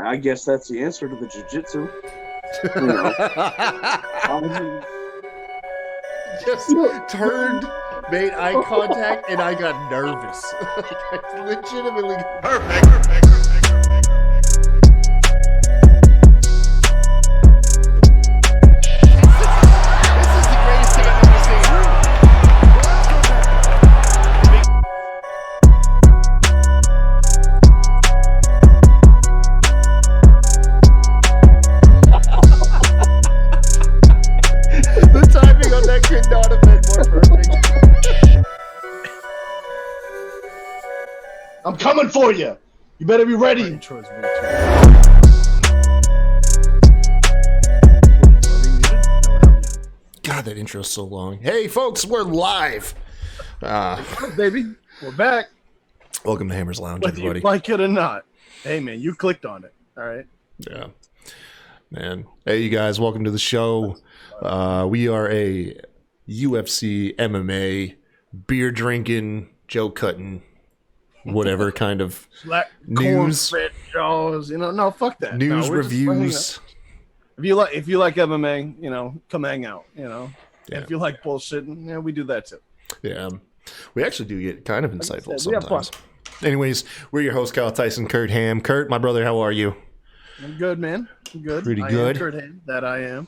I guess that's the answer to the jiu-jitsu. You know. Just turned, made eye contact, and I got nervous. I legitimately. Perfect. I'm coming for you. You better be ready. God, that intro's so long. Hey, folks, we're live. Baby, we're back. Welcome to Hammer's Lounge, Whether everybody. You like it or not. Hey, man, you clicked on it. All right. Yeah, man. Hey, you guys, welcome to the show. We are a UFC, MMA, beer drinking, joke cutting, whatever kind of news, jaws, no, fuck that. News reviews. If you like MMA, come hang out. Yeah. If you like bullshitting, we do that too. Yeah, we actually do get kind of insightful sometimes. Sometimes. Anyways, we're your host, Kyle Tyson, Kurt Ham. Kurt, my brother, how are you? I'm good, man. I'm good. Pretty good. I am Kurt Ham, that I am.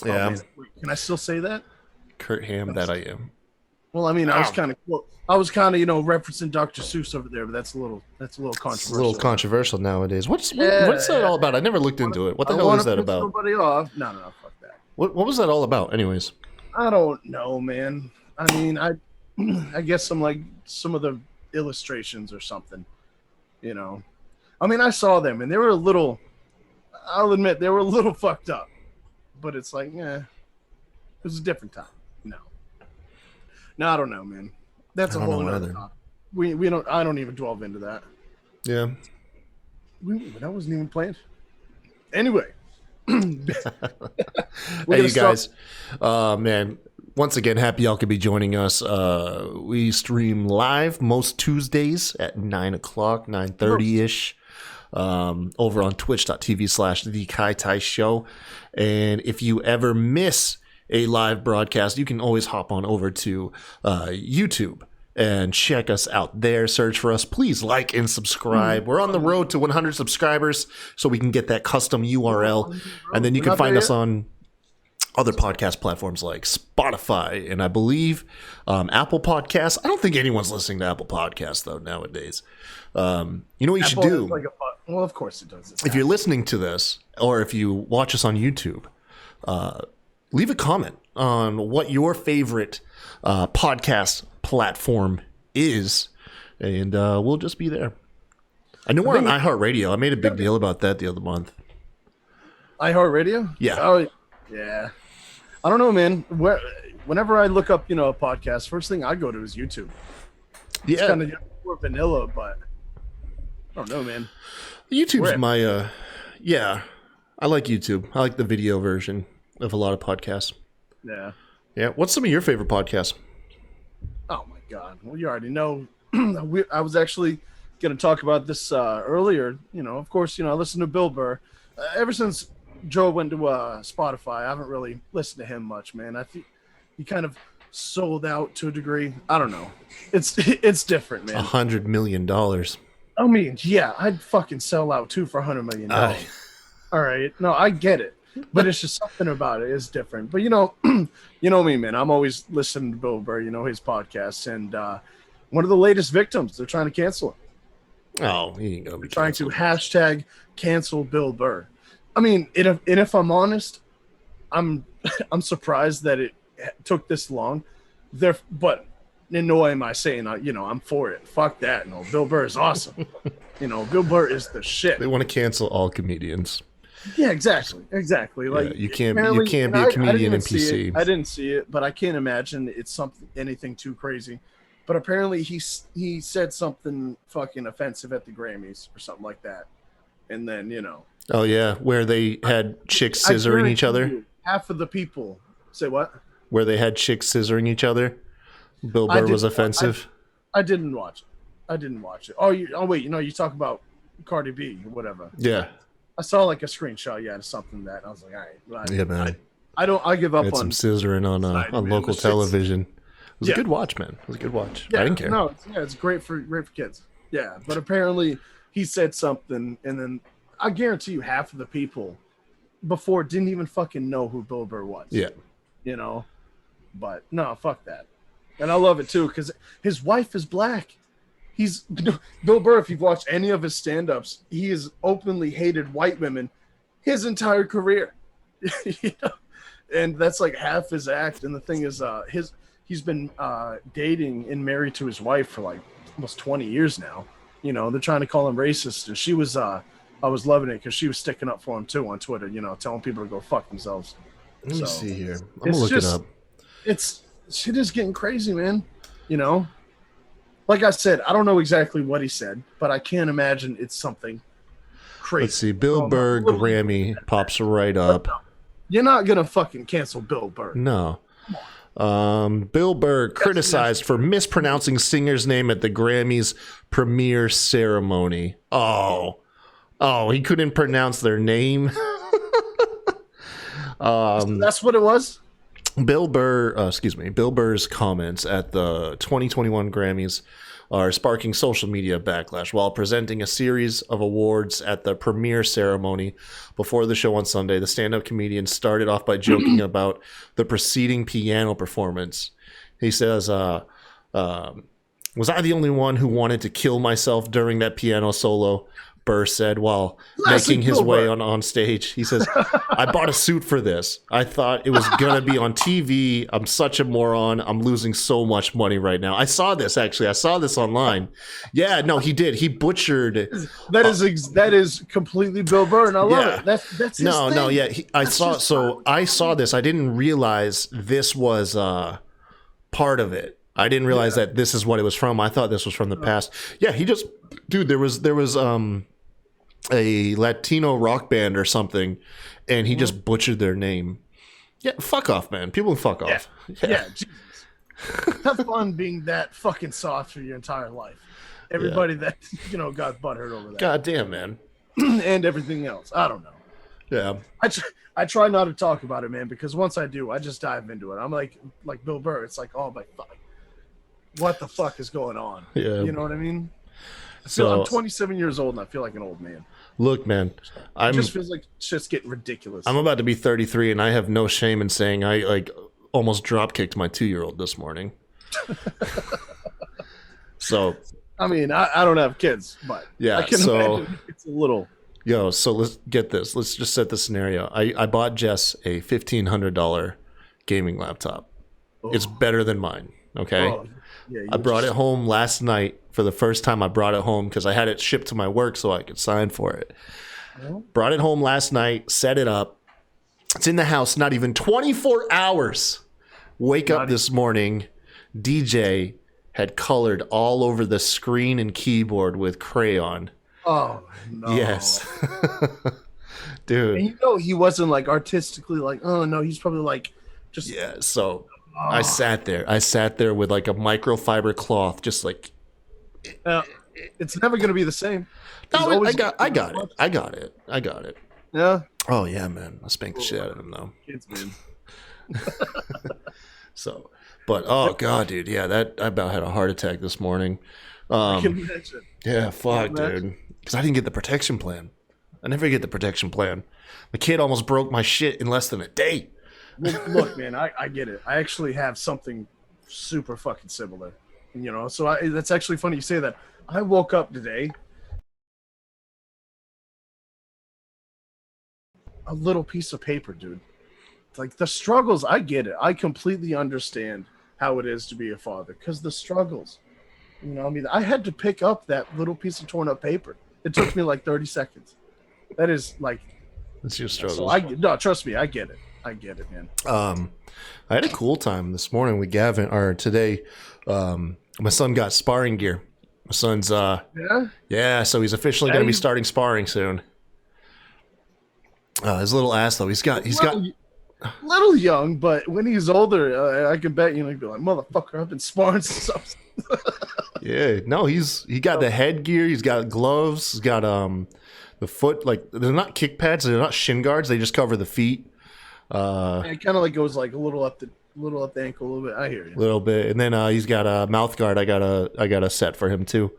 Yeah. Wait, can I still say that? Kurt Ham, that I am. Well, I mean, I was kind of referencing Dr. Seuss over there, but that's a little controversial. It's a little controversial nowadays. What's that all about? I never looked into it. What the hell is that about? Somebody off. No, fuck that. What was that all about, anyways? I don't know, man. I mean, I guess some of the illustrations or something. I mean, I saw them and they were I'll admit they were a little fucked up, but it's like, it was a different time. No, I don't know, man. That's a whole other topic. We don't. I don't even delve into that. Yeah. That wasn't even planned. Anyway. Hey, you guys. Man, once again, happy y'all could be joining us. We stream live most Tuesdays at 9 o'clock, 9:30-ish. Over on twitch.tv/The Kai Tai Show. And if you ever miss a live broadcast, you can always hop on over to YouTube and check us out there. Search for us. Please like and subscribe. We're on the road to 100 subscribers, so we can get that custom URL. And then you can find us on other podcast platforms like Spotify and I believe Apple Podcasts. I don't think anyone's listening to Apple Podcasts, though, nowadays. You know what you should do? Well, of course it does. If you're listening to this, or if you watch us on YouTube, leave a comment on what your favorite podcast platform is, and we'll just be there. I know we're on iHeartRadio. I made a big deal about that the other month. iHeartRadio? Yeah. Oh, yeah. I don't know, man. Whenever I look up, a podcast, first thing I go to is YouTube. Yeah. It's kind of more vanilla, but I don't know, man. YouTube's my, I like YouTube. I like the video version of a lot of podcasts. Yeah. Yeah. What's some of your favorite podcasts? Oh my God. Well, you already know. I was actually going to talk about this earlier. Of course, I listen to Bill Burr. Ever since Joe went to Spotify, I haven't really listened to him much, man. I think he kind of sold out to a degree. I don't know. It's different, man. $100 million. I mean, yeah, I'd fucking sell out too for $100 million. All right. No, I get it. But it's just something about it is different. But you know me, man. I'm always listening to Bill Burr, his podcasts, and one of the latest victims, they're trying to cancel him. Oh, he ain't gonna be trying to hashtag cancel Bill Burr. I mean, if I'm honest, I'm surprised that it took this long. But in no way am I saying I'm for it. Fuck that. No, Bill Burr is awesome. Bill Burr is the shit. They want to cancel all comedians. Yeah, exactly. Like you can't be a comedian in PC. I didn't see it, but I can't imagine it's anything too crazy. But apparently he said something fucking offensive at the Grammys or something like that, and then Oh yeah, where they had chicks scissoring each other. Half of the people say what? Where they had chicks scissoring each other. Bill Burr was offensive. I didn't watch it. Oh wait, you talk about Cardi B or whatever. Yeah. I saw like a screenshot, yeah, of something that I was like, all right, Yeah, man. I give up Had on some scissoring on society, man. local This shit's- television. It was a Yeah. good watch, man. It was a good watch. Yeah, I didn't care. No, it's great for kids. Yeah, but apparently he said something, and then I guarantee you half of the people before didn't even fucking know who Bill Burr was. Yeah. You know, but no, fuck that. And I love it too because his wife is black. He's Bill Burr. If you've watched any of his stand-ups, he has openly hated white women his entire career. You know? And that's like half his act. And the thing is, he's been dating and married to his wife for like almost 20 years now. You know, they're trying to call him racist. And she was, I was loving it because she was sticking up for him too on Twitter. You know, telling people to go fuck themselves. Let me So, see here. I'm it's gonna look just- it up. It's shit is getting crazy, man. You know, like I said, I don't know exactly what he said, but I can't imagine it's something crazy. Let's see. Bill Oh, Burr no. Grammy pops right up. You're not gonna fucking cancel Bill Burr. No. Bill Burr criticized for mispronouncing singer's name at the Grammys premiere ceremony. Oh, he couldn't pronounce their name. That's what it was. Bill Burr's comments at the 2021 Grammys are sparking social media backlash while presenting a series of awards at the premiere ceremony before the show on Sunday. The stand-up comedian started off by joking about the preceding piano performance. He says, was I the only one who wanted to kill myself during that piano solo? Burr said while Classic making his Bill way Burr. on stage. He says, I bought a suit for this. I thought it was going to be on TV. I'm such a moron. I'm losing so much money right now. I saw this, actually. I saw this online. Yeah, no, he did. He butchered. That is completely Bill Burr, and I love Yeah. it. That's his No, thing. yeah. I That's saw. just So I saw this. I didn't realize this was part of it. I didn't realize that this is what it was from. I thought this was from the past. Yeah, he just, dude. There was a Latino rock band or something, and he just butchered their name. Yeah, fuck off, man. People can fuck off. Yeah, Jesus. Have fun being that fucking soft for your entire life. Everybody that got butthurt over that God damn, man. and everything else. I don't know. Yeah. I try not to talk about it, man, because once I do, I just dive into it. I'm like Bill Burr. It's like, oh my fuck, what the fuck is going on? Yeah. You know what I mean? So I'm 27 years old and I feel like an old man. look, man, It just feels like shit's getting ridiculous. I'm about to be 33, and I have no shame in saying I like almost drop kicked my 2-year-old this morning. So I mean, I don't have kids, but Yeah, I can so- imagine it's a little. Yo, so let's get this. Let's just set the scenario. I bought Jess a $1,500 gaming laptop. It's better than mine. Okay. Oh, yeah, you I brought it home last night for the first time. I brought it home because I had it shipped to my work so I could sign for it. Brought it home last night, set it up. It's in the house, not even 24 hours. Wake up this morning, DJ had colored all over the screen and keyboard with crayon. Oh no! Yes. and Dude. he wasn't like artistically like. Oh no, he's probably like just. Yeah, so I sat there. I sat there with like a microfiber cloth, just like It's never gonna be the same. no, There's I always got gonna it. be I got it. Yeah, Oh yeah, man. I spanked the shit out of him though. kids, man. So, but oh god, dude, yeah, that I about had a heart attack this morning. I can imagine. Yeah, fuck, imagine. dude. Because I didn't get the protection plan. I never get the protection plan. The kid almost broke my shit in less than a day. Well, look, man, I get it. I actually have something super fucking similar. So that's actually funny you say that. I woke up today. A little piece of paper, dude. Like the struggles, I get it. I completely understand how it is to be a father because the struggles. I mean, I had to pick up that little piece of torn up paper. It took me like 30 seconds. That is like, It's your so struggles. no, trust me, I get it. I get it, man. I had a cool time this morning with Gavin, or today. My son got sparring gear. My son's, Yeah. so he's officially going to be Hey. starting sparring soon. His little ass though, he's got, Little young, but when he's older, I can bet he'll be like, motherfucker, I've been sparring since yeah, no, he got the headgear, he's got gloves, he's got The foot, like they're not kick pads, they're not shin guards. They just cover the feet. It kind of like goes like a little up the ankle a little bit. I hear you. A little bit, and then he's got a mouth guard. I got a set for him too.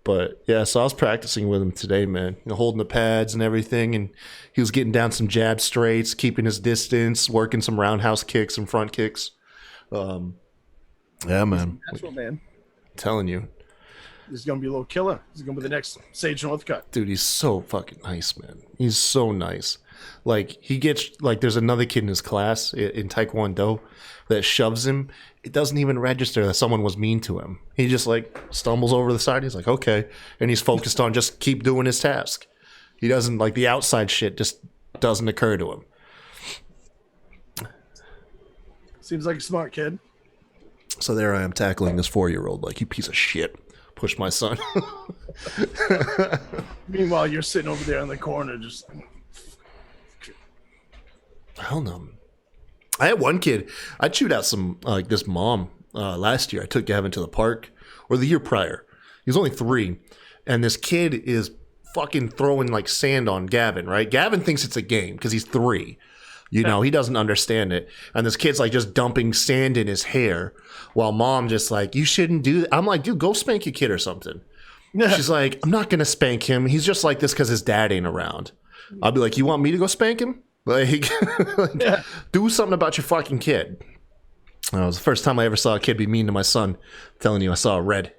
But yeah, so I was practicing with him today, man. Holding the pads and everything, and he was getting down some jab straights, keeping his distance, working some roundhouse kicks and front kicks. Yeah, man. That's what, man. I'm telling you, He's gonna be a little killer. He's gonna be the next Sage Northcutt. dude, he's so fucking nice, man. He's so nice. Like he gets like there's another kid in his class in Taekwondo that shoves him. It doesn't even register that someone was mean to him. He just like stumbles over the side. He's like, okay, and he's focused on just keep doing his task. He doesn't like the outside shit just doesn't occur to him. Seems like a smart kid. So there I am tackling this 4-year-old like you piece of shit. Push my son. Meanwhile, you're sitting over there in the corner, just. Hell no. I had one kid. I chewed out some like this mom last year. I took Gavin to the park, or the year prior. He was only 3, and this kid is fucking throwing like sand on Gavin. Right? Gavin thinks it's a game because he's 3. You know, he doesn't understand it. And this kid's like just dumping sand in his hair while mom just like, you shouldn't do that. I'm like, dude, go spank your kid or something. She's like, I'm not going to spank him. He's just like this because his dad ain't around. I'll be like, you want me to go spank him? Like, do something about your fucking kid. It was the first time I ever saw a kid be mean to my son. I'm telling you, I saw red.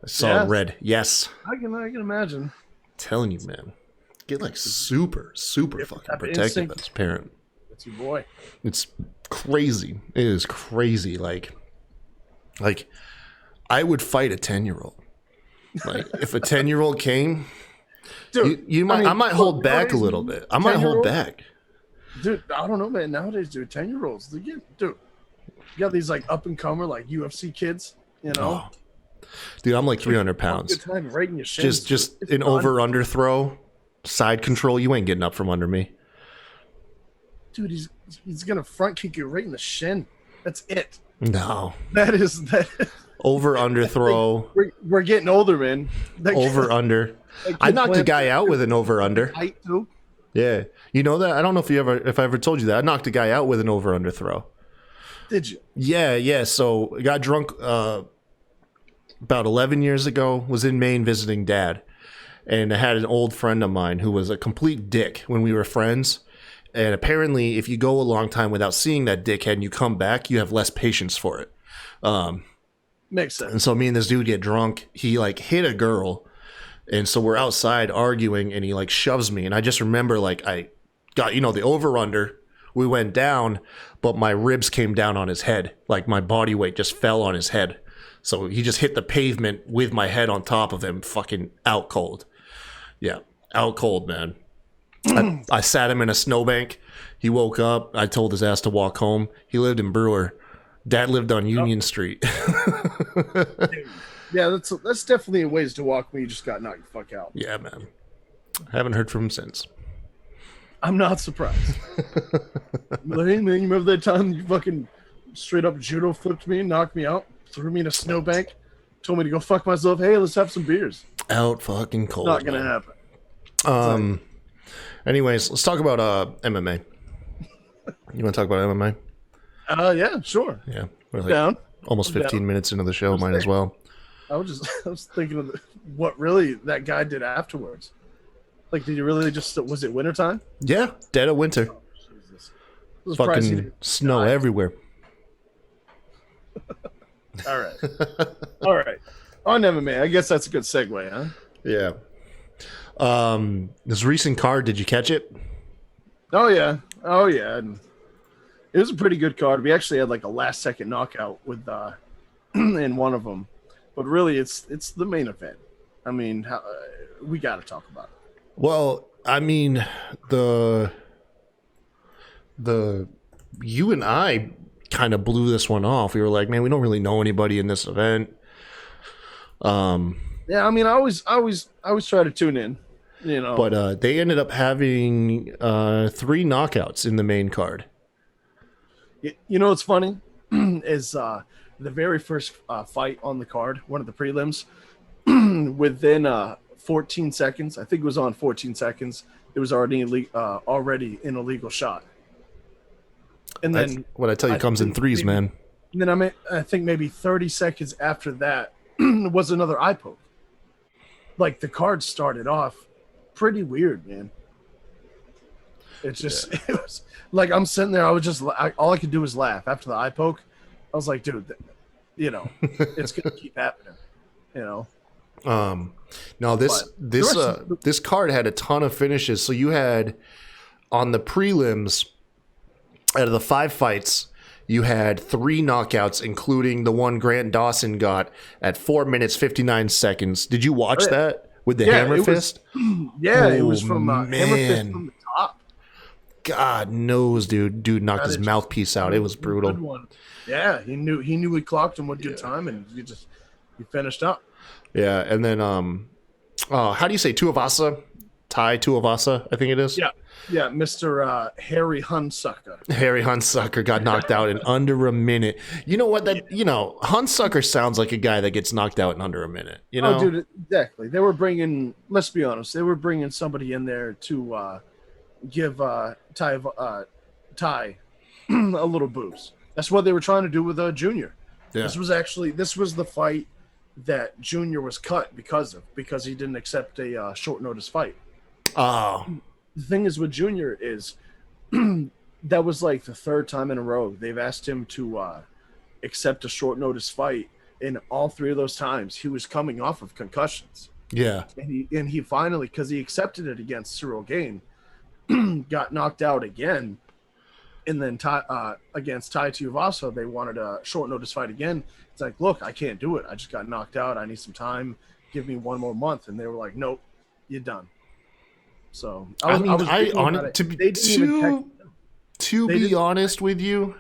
I saw red. Yes. I can imagine. I'm telling you, man. Get like super fucking protective as a parent. That's your boy. It's crazy. It is crazy. Like I would fight a 10-year-old. Like if a 10-year-old came, dude, I might hold back a little bit. I might hold back. Dude, I don't know, man. Nowadays, dude, 10-year-olds, dude, you got these like up and comer like UFC kids, you know. Oh. Dude, I'm like 300 pounds. Good time right in your shins. Just an over under throw, side control. You ain't getting up from under me. Dude, he's gonna front kick you right in the shin. That's it. No. That is. Over under throw. We're getting older, man. Over under. I knocked a guy out with an over under. Height too. Yeah, you know that. I don't know if I ever told you that. I knocked a guy out with an over under throw. Did you? Yeah. So I got drunk about 11 years ago. Was in Maine visiting Dad, and I had an old friend of mine who was a complete dick when we were friends. And apparently, if you go a long time without seeing that dickhead and you come back, you have less patience for it. Makes sense. And so me and this dude get drunk. He like hit a girl. And so we're outside arguing and he like shoves me. And I just remember like I got, the over under. We went down, but my ribs came down on his head. Like my body weight just fell on his head. So he just hit the pavement with my head on top of him, fucking out cold. Yeah, out cold, man. I sat him in a snowbank. He woke up. I told his ass to walk home. He lived in Brewer. Dad lived on Union Street. Yeah, that's definitely a ways to walk when you just got knocked the fuck out. Yeah, man. I haven't heard from him since. I'm not surprised. Like, hey, man, you remember that time you fucking straight up judo flipped me and knocked me out, threw me in a snowbank, told me to go fuck myself. Hey, let's have some beers. Out fucking cold. Not gonna happen. Anyways, let's talk about MMA. You want to talk about MMA? Yeah, sure. Yeah, we're like Down. almost 15 minutes into the show. Might as well. I was thinking of what really that guy did afterwards. Like, did he really was it wintertime? Yeah, dead of winter. Jesus. Fucking snow everywhere. All right. On MMA, I guess that's a good segue, huh? Yeah. This recent card, did you catch it? Oh yeah. And it was a pretty good card. We actually had like a last second knockout with in one of them, but really it's the main event. I mean, we got to talk about it. Well, I mean, you and I kind of blew this one off. We were like, man, we don't really know anybody in this event. Yeah, I mean, I always try to tune in, But they ended up having 3 knockouts in the main card. You know what's funny is the very first fight on the card, one of the prelims, within 14 seconds. I think it was on 14 seconds. It was already already an illegal shot. And then what I tell you comes in threes, man. And then I think maybe 30 seconds after that was another eye poke. Like the card started off pretty weird, man. It's just it was like I'm sitting there. I was just all I could do was laugh after the eye poke. I was like, dude, you know, it's gonna keep happening. You know. No, this card had a ton of finishes. So you had on the prelims out of the 5 fights, you had 3 knockouts, including the one Grant Dawson got at 4 minutes 59 seconds. Did you watch that with the hammer fist? It was from hammer fist from the top. God knows, dude. Dude knocked his mouthpiece out. It was brutal. Good one. Yeah, he knew he clocked him with good time, and he finished up. Yeah, and then how do you say Tuivasa? Tai Tuivasa, I think it is. Yeah, Mr. Harry Hunsucker. Harry Hunsucker got knocked out in under a minute. You know what? Hunsucker sounds like a guy that gets knocked out in under a minute. You know? Oh, dude, exactly. They were bringing. Let's be honest. They were bringing somebody in there to give Tai a little boost. That's what they were trying to do with Junior. Yeah. This was the fight that Junior was cut because he didn't accept a short notice fight. Oh. The thing is with Junior is that was like the 3rd time in a row they've asked him to accept a short notice fight, and all 3 of those times he was coming off of concussions. Yeah, and he finally, because he accepted it against Cyril Gane, got knocked out again, and then against Tai Tuivasa they wanted a short notice fight again. It's like, look, I can't do it. I just got knocked out. I need some time. Give me 1 more month, and they were like, nope, you're done. So to be honest with you,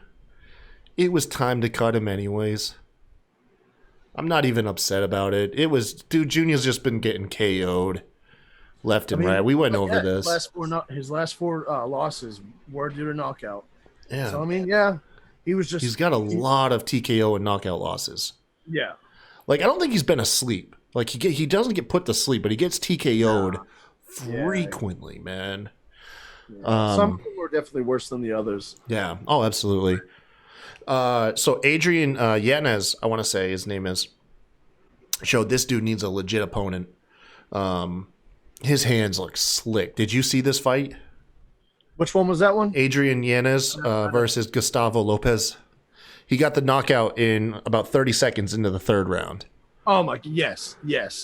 it was time to cut him anyways. I'm not even upset about it. It was, dude, Junior's just been getting KO'd left and right. We went over this. His last 4 losses were due to knockout. Yeah. So he's got a lot of TKO and knockout losses. Yeah. Like I don't think he's been asleep. Like he doesn't get put to sleep, but he gets TKO'd frequently, man. Yeah. Some people are definitely worse than the others. Yeah. Oh, absolutely. So Adrian Yanez, I want to say his name is, showed this dude needs a legit opponent. His hands look slick. Did you see this fight? Which one was that one? Adrian Yanez versus Gustavo Lopez. He got the knockout in about 30 seconds into the 3rd round. Oh my! Yes.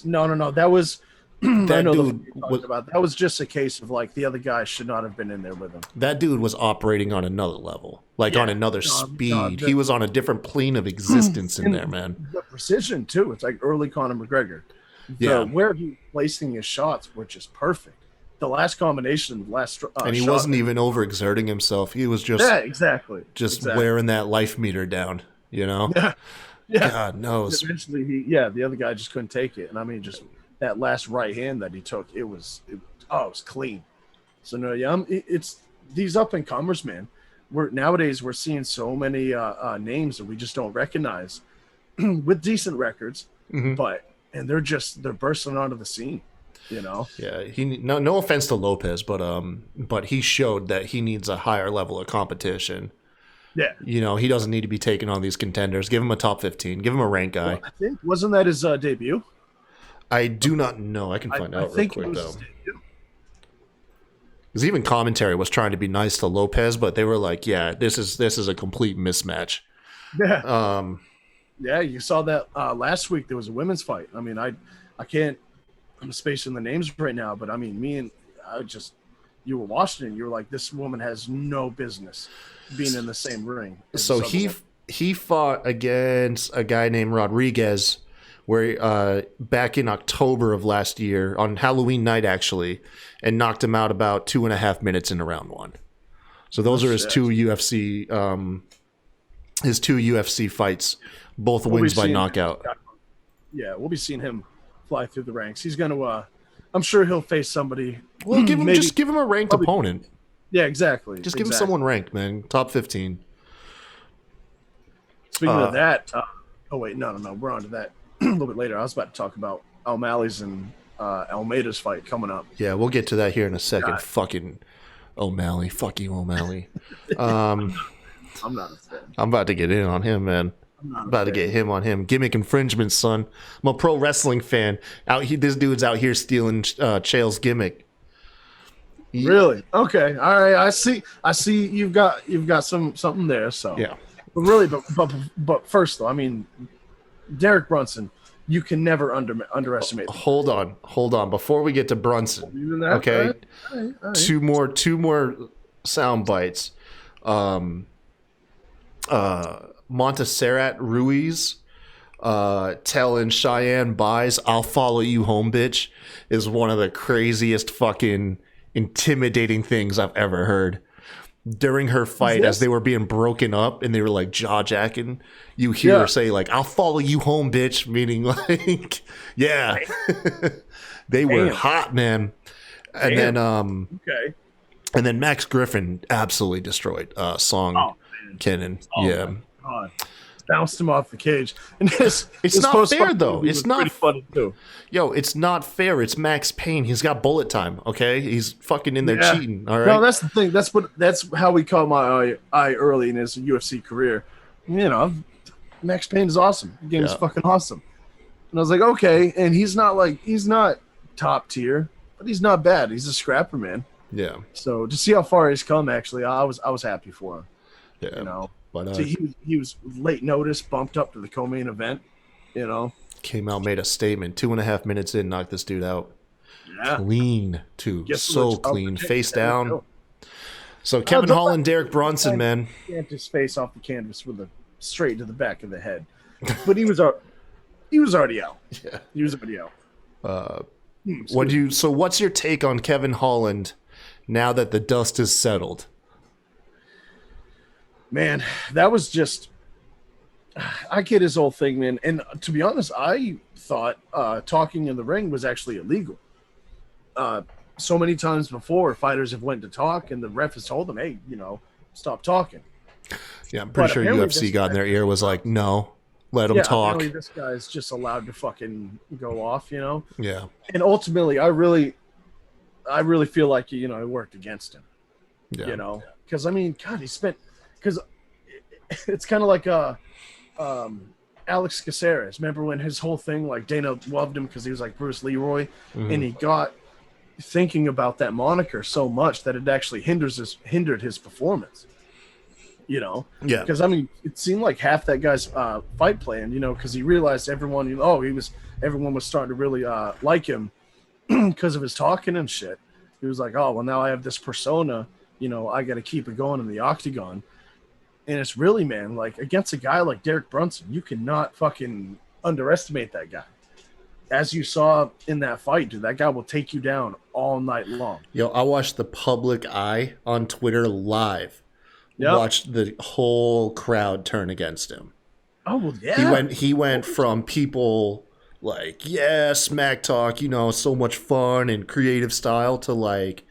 No. That was. That was just a case of like the other guy should not have been in there with him. That dude was operating on another level, on another speed. He was on a different plane of existence in there, man. The precision too. It's like early Conor McGregor. Where he placing his shots were just perfect. The last combination, and he wasn't even overexerting himself. He was just wearing that life meter down. You know. Yeah. God knows. Eventually, the other guy just couldn't take it, and I mean just. That last right hand that he took, it was clean. So no, it's these up and comers, man. Nowadays we're seeing so many names that we just don't recognize with decent records, but they're bursting onto the scene, you know. Yeah, no offense to Lopez, but he showed that he needs a higher level of competition. Yeah, you know, he doesn't need to be taking on these contenders. Give him a top 15. Give him a rank guy. Well, I think wasn't that his debut? I do not know. I can find out real quick, though. Because even commentary was trying to be nice to Lopez, but they were like, yeah, this is a complete mismatch. Yeah. Yeah, you saw that last week. There was a women's fight. I mean, I'm spacing the names right now, but I mean, you were watching it, you were like, this woman has no business being in the same ring. So he fought against a guy named Rodriguez, where back in October of last year, on Halloween night actually, and knocked him out about 2.5 minutes into round 1. So those are his two UFC fights, both wins by knockout. Yeah, we'll be seeing him fly through the ranks. He's gonna I'm sure he'll face somebody. Well, give him a ranked opponent. Yeah, exactly. Just give him someone ranked, man. Top 15. Speaking of that, oh wait, no, we're on to that a little bit later. I was about to talk about O'Malley's and Almeida's fight coming up. Yeah, we'll get to that here in a second. God. Fucking O'Malley. Fuck you, O'Malley. I'm not a fan. I'm about to get in on him, man. I'm not a About to fan. get him on him. Gimmick infringement, son. I'm a pro wrestling fan. This dude's out here stealing Chael's gimmick. Really? Okay. All right. I see. You've got something there. So Yeah. But really, but first though, I mean, Derek Brunson, you can never underestimate. Hold on. Before we get to Brunson, Even that, okay? all right. Two more sound bites. Montserrat Ruiz telling Cheyenne Buys, "I'll follow you home, bitch," is one of the craziest fucking intimidating things I've ever heard. During her fight, as they were being broken up and they were like jaw jacking, you hear her say like, "I'll follow you home, bitch," meaning like, yeah, they were hot, man. And then Okay. and then Max Griffin absolutely destroyed Song Kenan. Yeah. God. Bounced him off the cage. And It's not fair, though. It's not funny too. Yo, it's not fair. It's Max Payne. He's got bullet time. Okay, he's fucking in there cheating. All right. No, that's the thing. That's how we caught my eye early in his UFC career. You know, Max Payne is awesome. The game is fucking awesome. And I was like, okay. And he's not top tier, but he's not bad. He's a scrapper, man. Yeah. So to see how far he's come, actually, I was happy for him. Yeah. You know, But so he was late notice, bumped up to the co-main event. You know, came out, made a statement. 2.5 minutes in, knocked this dude out. yeah. Clean, too. Guess So which- clean. okay, Face there we down. go. So Kevin don't- Holland, Derek Brunson, man. Stamped his face off the canvas with a straight to the back of the head. But he was already out. Yeah. He was already out. What's your take on Kevin Holland now that the dust is settled? Man, that was just I get his whole thing, man. And to be honest, I thought talking in the ring was actually illegal. So many times before, fighters have went to talk, and the ref has told them, "Hey, stop talking." Yeah, I'm pretty But sure apparently UFC this got in their ear, was like, no, let him talk. Apparently this guy's just allowed to fucking go off, Yeah. And ultimately, I really feel like it worked against him. Yeah. Because I mean, God, because it's kind of like Alex Caceres. Remember when his whole thing, like Dana loved him because he was like Bruce Leroy, and he got thinking about that moniker so much that it actually hindered his performance. Yeah. Because I mean, it seemed like half that guy's fight plan, because he realized everyone was starting to really like him because of his talking and shit. He was like, oh well, now I have this persona, I got to keep it going in the octagon. And it's really, man, like against a guy like Derek Brunson, you cannot fucking underestimate that guy. As you saw in that fight, dude, that guy will take you down all night long. Yo, I watched the Public Eye on Twitter live. Yep. Watched the whole crowd turn against him. Oh well, yeah. He went from people like, yeah, smack talk, so much fun and creative style, to like,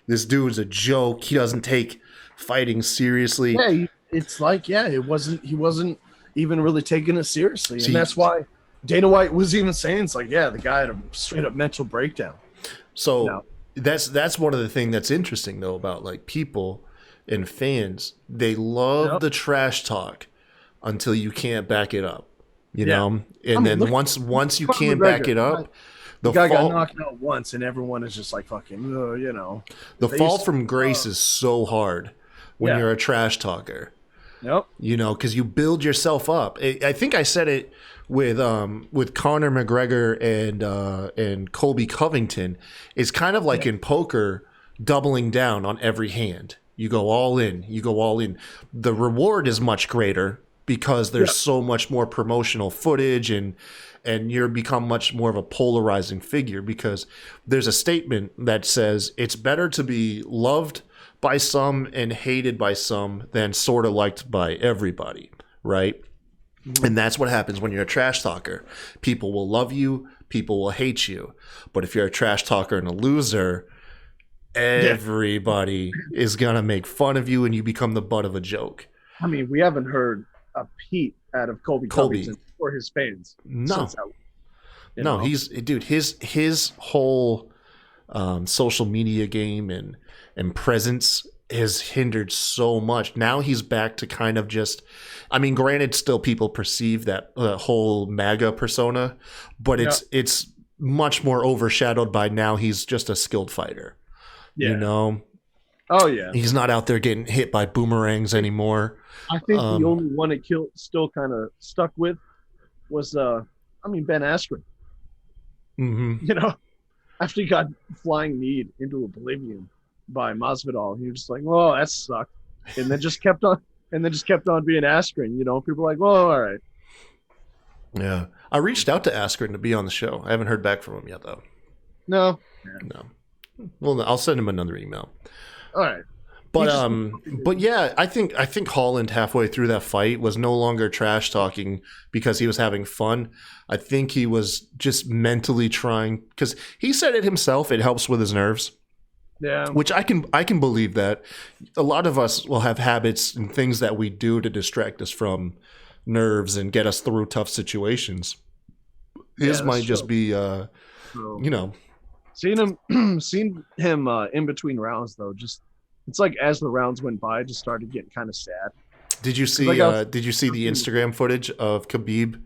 this dude's a joke. He doesn't take fighting seriously. Yeah, it's like, he wasn't even really taking it seriously. See, and that's why Dana White was even saying, it's like, yeah, the guy had a straight up mental breakdown. So that's one of the things that's interesting though about like people and fans. They love the trash talk until you can't back it up, know. And then once you can't back it up, the guy got knocked out once, and everyone is just like fucking, The fall from grace is so hard when you're a trash talker. Yep. Because you build yourself up. I think I said it with Conor McGregor and Colby Covington. It's kind of like in poker, doubling down on every hand. You go all in. The reward is much greater because there's so much more promotional footage, and you're become much more of a polarizing figure, because there's a statement that says it's better to be loved by some and hated by some than sort of liked by everybody, right? And that's what happens when you're a trash talker. People will love you, people will hate you. But if you're a trash talker and a loser, everybody is going to make fun of you and you become the butt of a joke. I mean, we haven't heard a peep out of Colby Covington or his fans. No. you No, know? he's dude. His whole social media game and presence has hindered so much. Now he's back to kind of just. I mean, granted, still people perceive that whole MAGA persona, but it's much more overshadowed by now he's just a skilled fighter. Yeah. You know, Oh yeah. he's not out there getting hit by boomerangs anymore. I think the only one it still kind of stuck with was Ben Askren. Mm-hmm. You know, after he got flying kneed into oblivion by Masvidal, he was just like, "Oh, that sucked," and then just kept on being Askren. You know, people were like, "Well, all right." Yeah, I reached out to Askren to be on the show. I haven't heard back from him yet, though. No. Well, I'll send him another email. All right. But yeah, I think Holland halfway through that fight was no longer trash talking because he was having fun. I think he was just mentally trying, because he said it himself. It helps with his nerves. Yeah. Which I can believe that. A lot of us will have habits and things that we do to distract us from nerves and get us through tough situations. His might just be, you know. Seeing him in between rounds though, just it's like as the rounds went by, I just started getting kind of sad. Did you see? Did you see the Instagram footage of Khabib?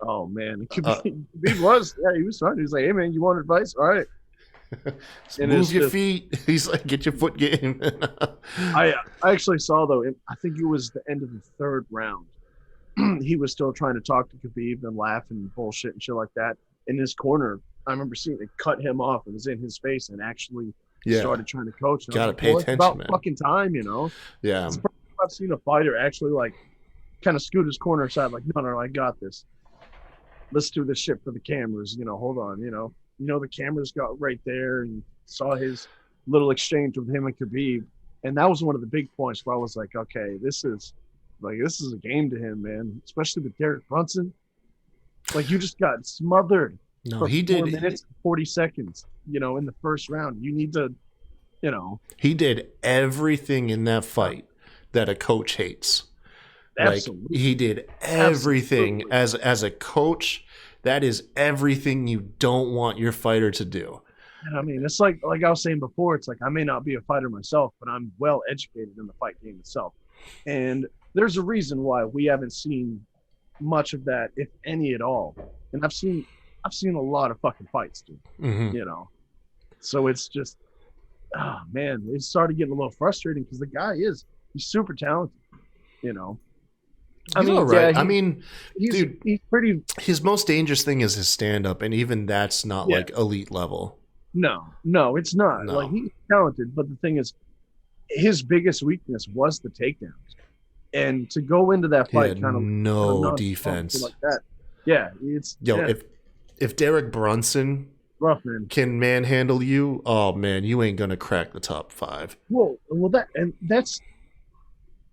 Oh man, Khabib was he was fun. He was like, "Hey man, you want advice? All right." Move your feet. He's like, "Get your foot game." I actually saw though. I think it was the end of the third round. He was still trying to talk to Khabib and laugh and bullshit and shit like that. In his corner, I remember seeing it cut him off. It was in his face and actually started trying to coach. Got to pay attention, about man. Fucking time, you know. Yeah. It's the first time I've seen a fighter actually like kind of scoot his corner aside, like, no, I got this. Let's do this shit for the cameras. You know, hold on. You know, the cameras got right there and saw his little exchange with him and Khabib, and that was one of the big points where I was like, okay, this is a game to him, man. Especially with Derek Brunson. Like, you just got smothered. No, he did. 4 minutes, 40 seconds. You know, in the first round, you need to, you know. He did everything in that fight that a coach hates. Absolutely. Like, he did everything as a coach. That is everything you don't want your fighter to do. And I mean, it's like I was saying before, it's like I may not be a fighter myself, but I'm well educated in the fight game itself. And there's a reason why we haven't seen much of that, if any at all. And I've seen a lot of fucking fights, dude. Mm-hmm. You know, so it's just, oh man, it started getting a little frustrating because the guy he's super talented. You know, He's all right. he's pretty. His most dangerous thing is his stand-up, and even that's not like elite level. No, it's not. No. Like, he's talented, but the thing is, his biggest weakness was the takedowns. And to go into that fight kind of no defense like that, it's if Derek Brunson rough, man, can manhandle you, oh man, you ain't gonna crack the top 5. Well, that's.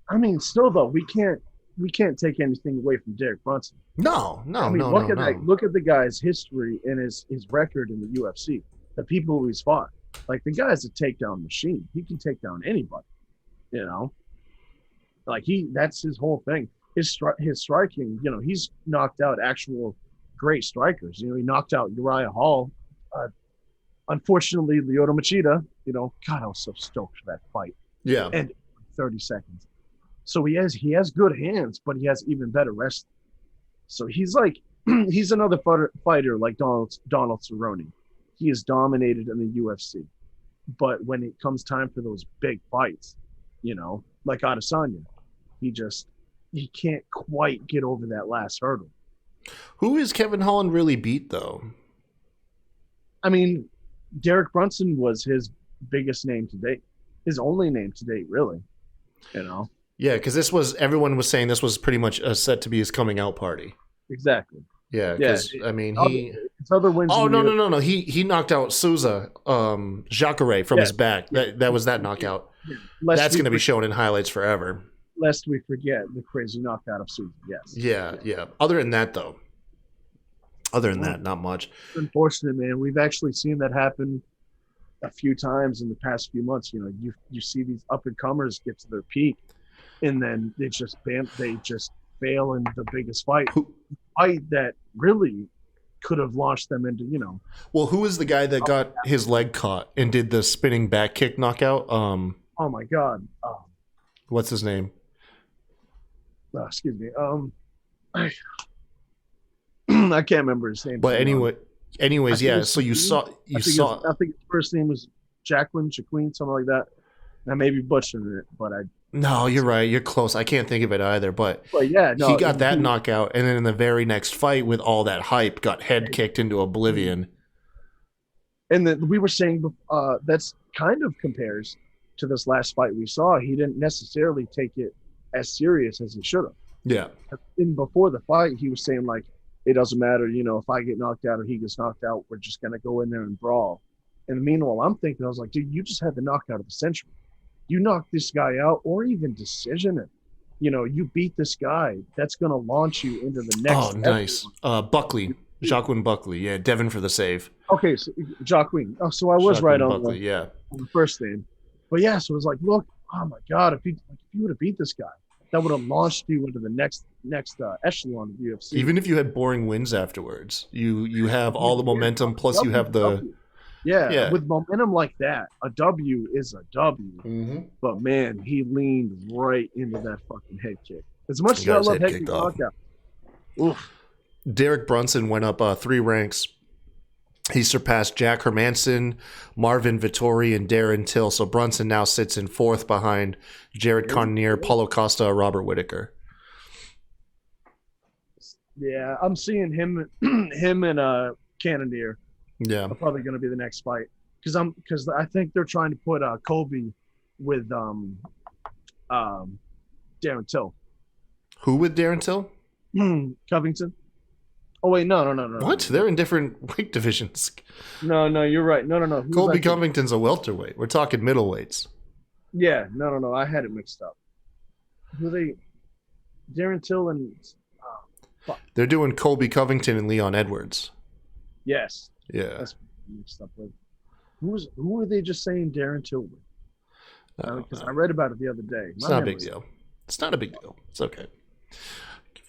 I mean, still though, we can't take anything away from Derek Brunson. No. Look at the guy's history and his record in the UFC. The people who he's fought, like, the guy's a takedown machine. He can take down anybody. You know, like that's his whole thing. His striking, you know, he's knocked out actual great strikers. You know, he knocked out Uriah Hall. Unfortunately, Lyoto Machida, you know, God, I was so stoked for that fight. Yeah. And 30 seconds. So he has good hands, but he has even better wrestling. So he's like, he's another fighter like Donald Cerrone. He is dominated in the UFC. But when it comes time for those big fights, you know, like Adesanya, he can't quite get over that last hurdle. Who is Kevin Holland really beat, though? I mean, Derek Brunson was his biggest name to date. His only name to date, really. You know? Yeah, because everyone was saying this was pretty much set to be his coming out party. Exactly. Yeah, because, I mean, it's other wins. Oh, no. He knocked out Souza, Jacare from his back. That was that knockout. Yeah. That's going to be shown in highlights forever. Lest we forget the crazy knockout of Souza, yes. Yeah. Other than that, not much. It's unfortunate, man. We've actually seen that happen a few times in the past few months. You know, you see these up-and-comers get to their peak, and then they just fail in the biggest fight that really could have launched them into, Well, who was the guy that got his leg caught and did the spinning back kick knockout? oh my God. What's his name? Excuse me. I, I can't remember his name. But anyways, yeah. So you saw. I think his first name was Jacqueline, something like that. I may be butchering it, but No, you're right. You're close. I can't think of it either. But yeah, no, he got that knockout, and then in the very next fight, with all that hype, got head kicked into oblivion. And then we were saying that's kind of compares to this last fight we saw. He didn't necessarily take it as serious as he should have. Yeah. And before the fight, he was saying, like, it doesn't matter, if I get knocked out or he gets knocked out, we're just going to go in there and brawl. And meanwhile, I'm thinking, I was like, dude, you just had the knockout of the century. You knock this guy out, or even decision it. You beat this guy. That's going to launch you into the next. Oh, nice. Buckley. Jacqueline Buckley. Yeah, Devin for the save. Okay, so Jacqueline. Oh, so I was Jacqueline right on Buckley, on the first name. But yeah, so it was like, look, oh my God, if you would have beat this guy, that would have launched you into the next echelon of UFC. Even if you had boring wins afterwards, you have all the momentum, plus you have the... Yeah, with momentum like that, a W is a W. Mm-hmm. But man, he leaned right into that fucking head kick. As much as I love head kick knockout. Oof. Derek Brunson went up 3 ranks. He surpassed Jack Hermanson, Marvin Vittori, and Darren Till. So Brunson now sits in 4th behind Jared Cannonier, Paulo Costa, Robert Whittaker. Yeah, I'm seeing him and Cannonier. Yeah, are probably going to be the next fight because I think they're trying to put Kobe with Darren Till. Who with Darren Till? Covington. Oh wait, no. What? They're in different weight divisions. No, you're right. No. Colby Covington's a welterweight. We're talking middleweights. Yeah, no. I had it mixed up. Who they? Darren Till and. They're doing Colby Covington and Leon Edwards. Yes. Yeah. That's mixed up with. Who were they just saying Darren Till with? Because I read about it the other day. It's not a big deal. It's not a big deal. It's okay.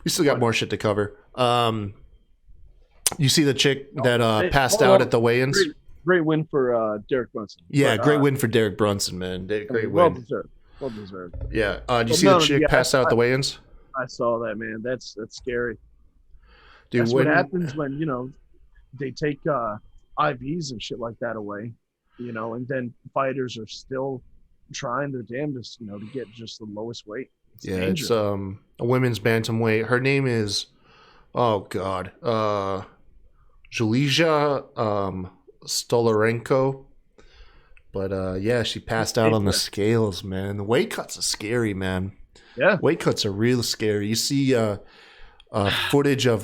We still got more shit to cover. You see the chick that passed out at the weigh-ins? Great win for Derek Brunson. Yeah, great win for Derek Brunson, man. Great win. Well deserved. Yeah. Did you see the chick pass out at the weigh-ins? I saw that, man. That's scary. Dude, that's what happens when, they take IVs and shit like that away, and then fighters are still trying their damnedest, to get just the lowest weight. It's a women's bantamweight. Her name is, Julija Stolarenko. But she passed out on the scales, man. The weight cuts are scary, man. Yeah, weight cuts are real scary. You see footage of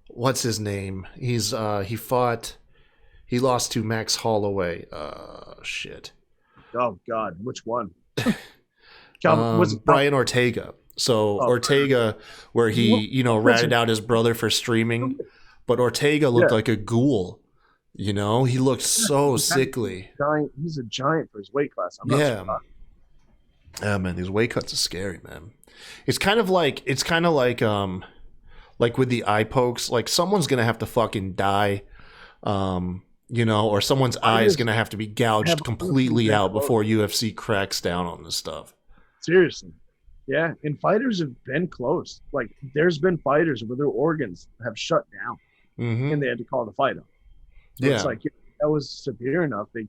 what's his name? He lost to Max Holloway. Shit. Oh God, which one? Was it Brian Ortega? So Ortega, where he ratted out his brother for streaming, but Ortega looked like a ghoul. He looked so sickly. He's a giant for his weight class. Yeah, man, these weight cuts are scary, man. It's kind of like with the eye pokes, like someone's gonna have to fucking die, or someone's eye is gonna have to be gouged completely out before UFC cracks down on this stuff. Seriously, yeah. And fighters have been close. Like, there's been fighters where their organs have shut down, and they had to call the fight up. So it's like, that was severe enough, they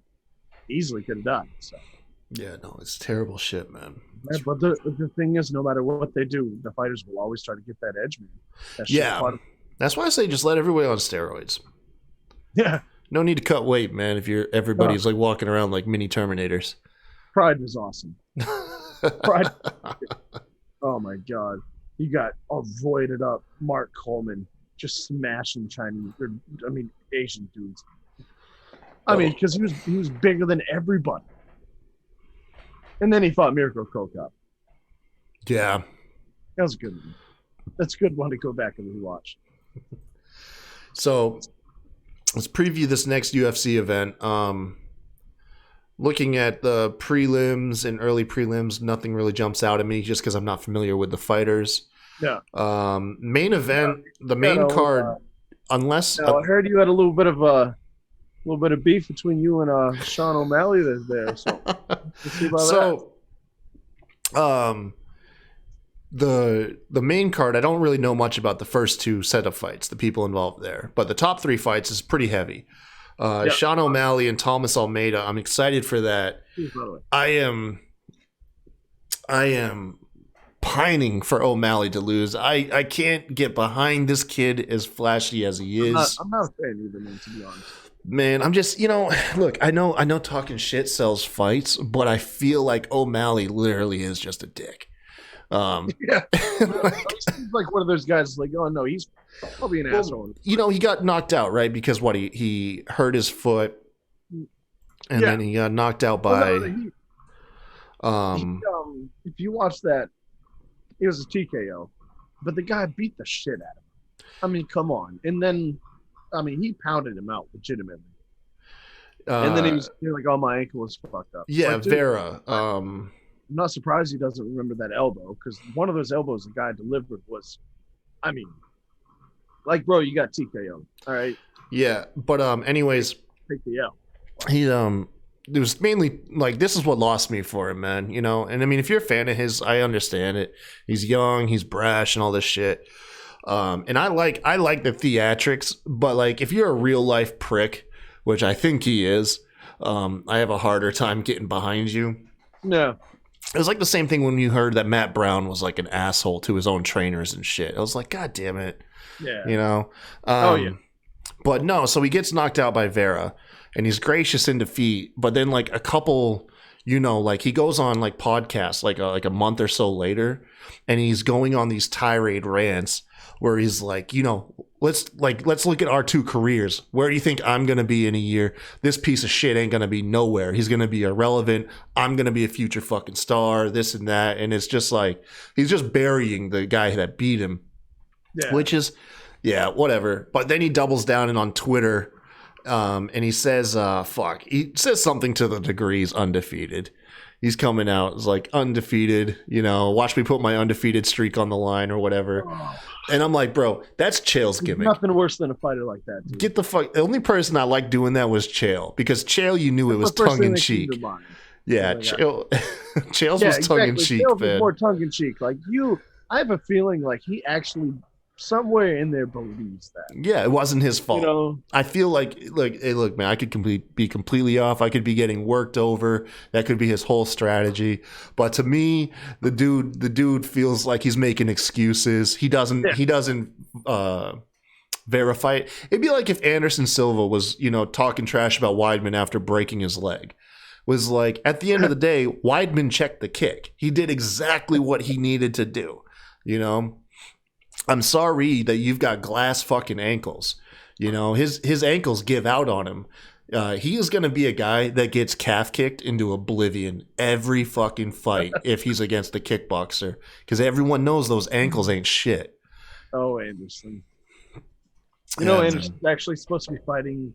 easily could have died. So. Yeah, no, it's terrible shit, man. Yeah, but the thing is, no matter what they do, the fighters will always try to get that edge, man. That's why I say just let everybody on steroids. Yeah. No need to cut weight, man, if everybody's like walking around like mini Terminators. Pride was awesome. Pride. Oh, my God. You got avoided up Mark Coleman just smashing Asian dudes. Because he was bigger than everybody. And then he fought Mirko Cro Cop. Yeah. That was a good one. That's a good one to go back and rewatch. So let's preview this next UFC event. Looking at the prelims and early prelims, nothing really jumps out at me just because I'm not familiar with the fighters. Yeah. Main event, the main card, unless I heard you had a little bit of beef between you and Sean O'Malley there. So let's see about that. The main card, I don't really know much about the first two set of fights, the people involved there, but the top three fights is pretty heavy. Sean O'Malley and Thomas Almeida. I'm excited for that. I am pining for O'Malley to lose. I can't get behind this kid as flashy as he is. I'm not a fan either, man, to be honest. Man, I'm just, look, I know talking shit sells fights, but I feel like O'Malley literally is just a dick. Yeah. He's like one of those guys like, oh no, he's probably an asshole. He got knocked out, right? Because he hurt his foot and then he got knocked out by if you watch that, it was a TKO. But the guy beat the shit out of him. I mean, come on. And then he pounded him out legitimately. And then he was like, oh, my ankle was fucked up. Yeah, like, Vera. I'm not surprised he doesn't remember that elbow, because one of those elbows the guy delivered was, like, bro, you got TKO. All right. Yeah, but anyways, take the L. He it was mainly like, this is what lost me for him, man. And I mean, if you're a fan of his, I understand it. He's young, he's brash, and all this shit. And I like the theatrics, but like, if you're a real life prick, which I think he is, I have a harder time getting behind you. No. It was like the same thing when you heard that Matt Brown was like an asshole to his own trainers and shit. I was like, God damn it. Yeah. Oh yeah. But no, so he gets knocked out by Vera and he's gracious in defeat. But then like a couple, like he goes on like podcasts like a month or so later, and he's going on these tirade rants where he's like, let's look at our two careers. Where do you think I'm going to be in a year? This piece of shit ain't going to be nowhere. He's going to be irrelevant. I'm going to be a future fucking star, this and that. And it's just like, he's just burying the guy that beat him, which is, whatever. But then he doubles down and on Twitter, and he says, he says something to the degrees undefeated. He's coming out as like, undefeated, watch me put my undefeated streak on the line or whatever. And I'm like, bro, that's Chael's gimmick. Nothing worse than a fighter like that, dude. Get the fuck. The only person I liked doing that was Chael, because Chael, you knew it was tongue in cheek. Yeah, Chael's was tongue in cheek, Chael's man. Was more tongue in cheek. Like I have a feeling like he actually somewhere in there believes that. Yeah, it wasn't his fault. I feel like, hey, look, man, I could be completely off. I could be getting worked over. That could be his whole strategy. But to me, the dude feels like he's making excuses. He doesn't verify it. It'd be like if Anderson Silva was, talking trash about Weidman after breaking his leg. Was like, at the end of the day, Weidman checked the kick. He did exactly what he needed to do, I'm sorry that you've got glass fucking ankles. His ankles give out on him. He is going to be a guy that gets calf kicked into oblivion every fucking fight if he's against a kickboxer, because everyone knows those ankles ain't shit. Oh, Anderson. Anderson's actually supposed to be fighting.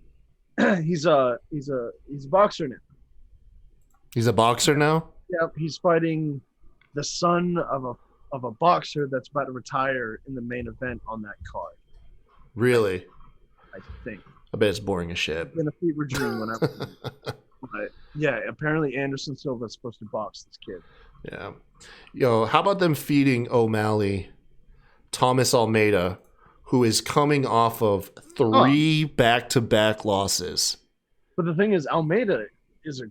He's a boxer now. He's a boxer now? Yep, he's fighting the son of a boxer that's about to retire in the main event on that card. Really? I think. I bet it's boring as shit. It's been a fever dream whenever. But yeah, apparently Anderson Silva is supposed to box this kid. Yeah. How about them feeding O'Malley Thomas Almeida, who is coming off of 3 back-to-back losses? But the thing is, Almeida the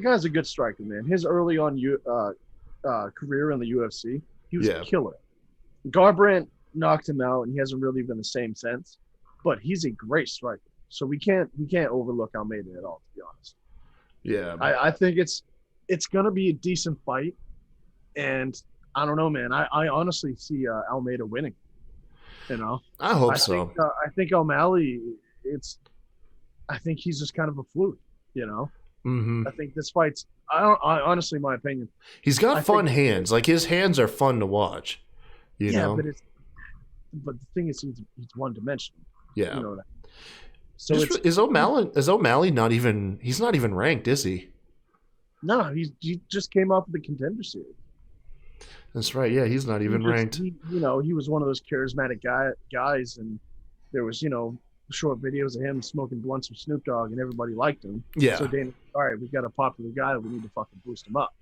guy's a good striker, man. His early on career in the UFC, he was a killer. Garbrandt knocked him out, and he hasn't really been the same since. But he's a great striker, so we can't overlook Almeida at all, to be honest. Yeah, I think it's gonna be a decent fight, and I don't know, man. I honestly see Almeida winning. I hope so. I think O'Malley, I think he's just kind of a fluke. Mm-hmm. I think this fight's. I honestly, my opinion. He's got fun hands. Like, his hands are fun to watch. You know. But the thing is, he's one dimensional. Yeah. That. So is O'Malley not even? He's not even ranked, is he? No, he just came off of the Contender Series. That's right. Yeah, he's not even ranked. He was one of those charismatic guys, and there was, short videos of him smoking blunts with Snoop Dogg, and everybody liked him. Yeah. So Dana, all right, we've got a popular guy, we need to fucking boost him up,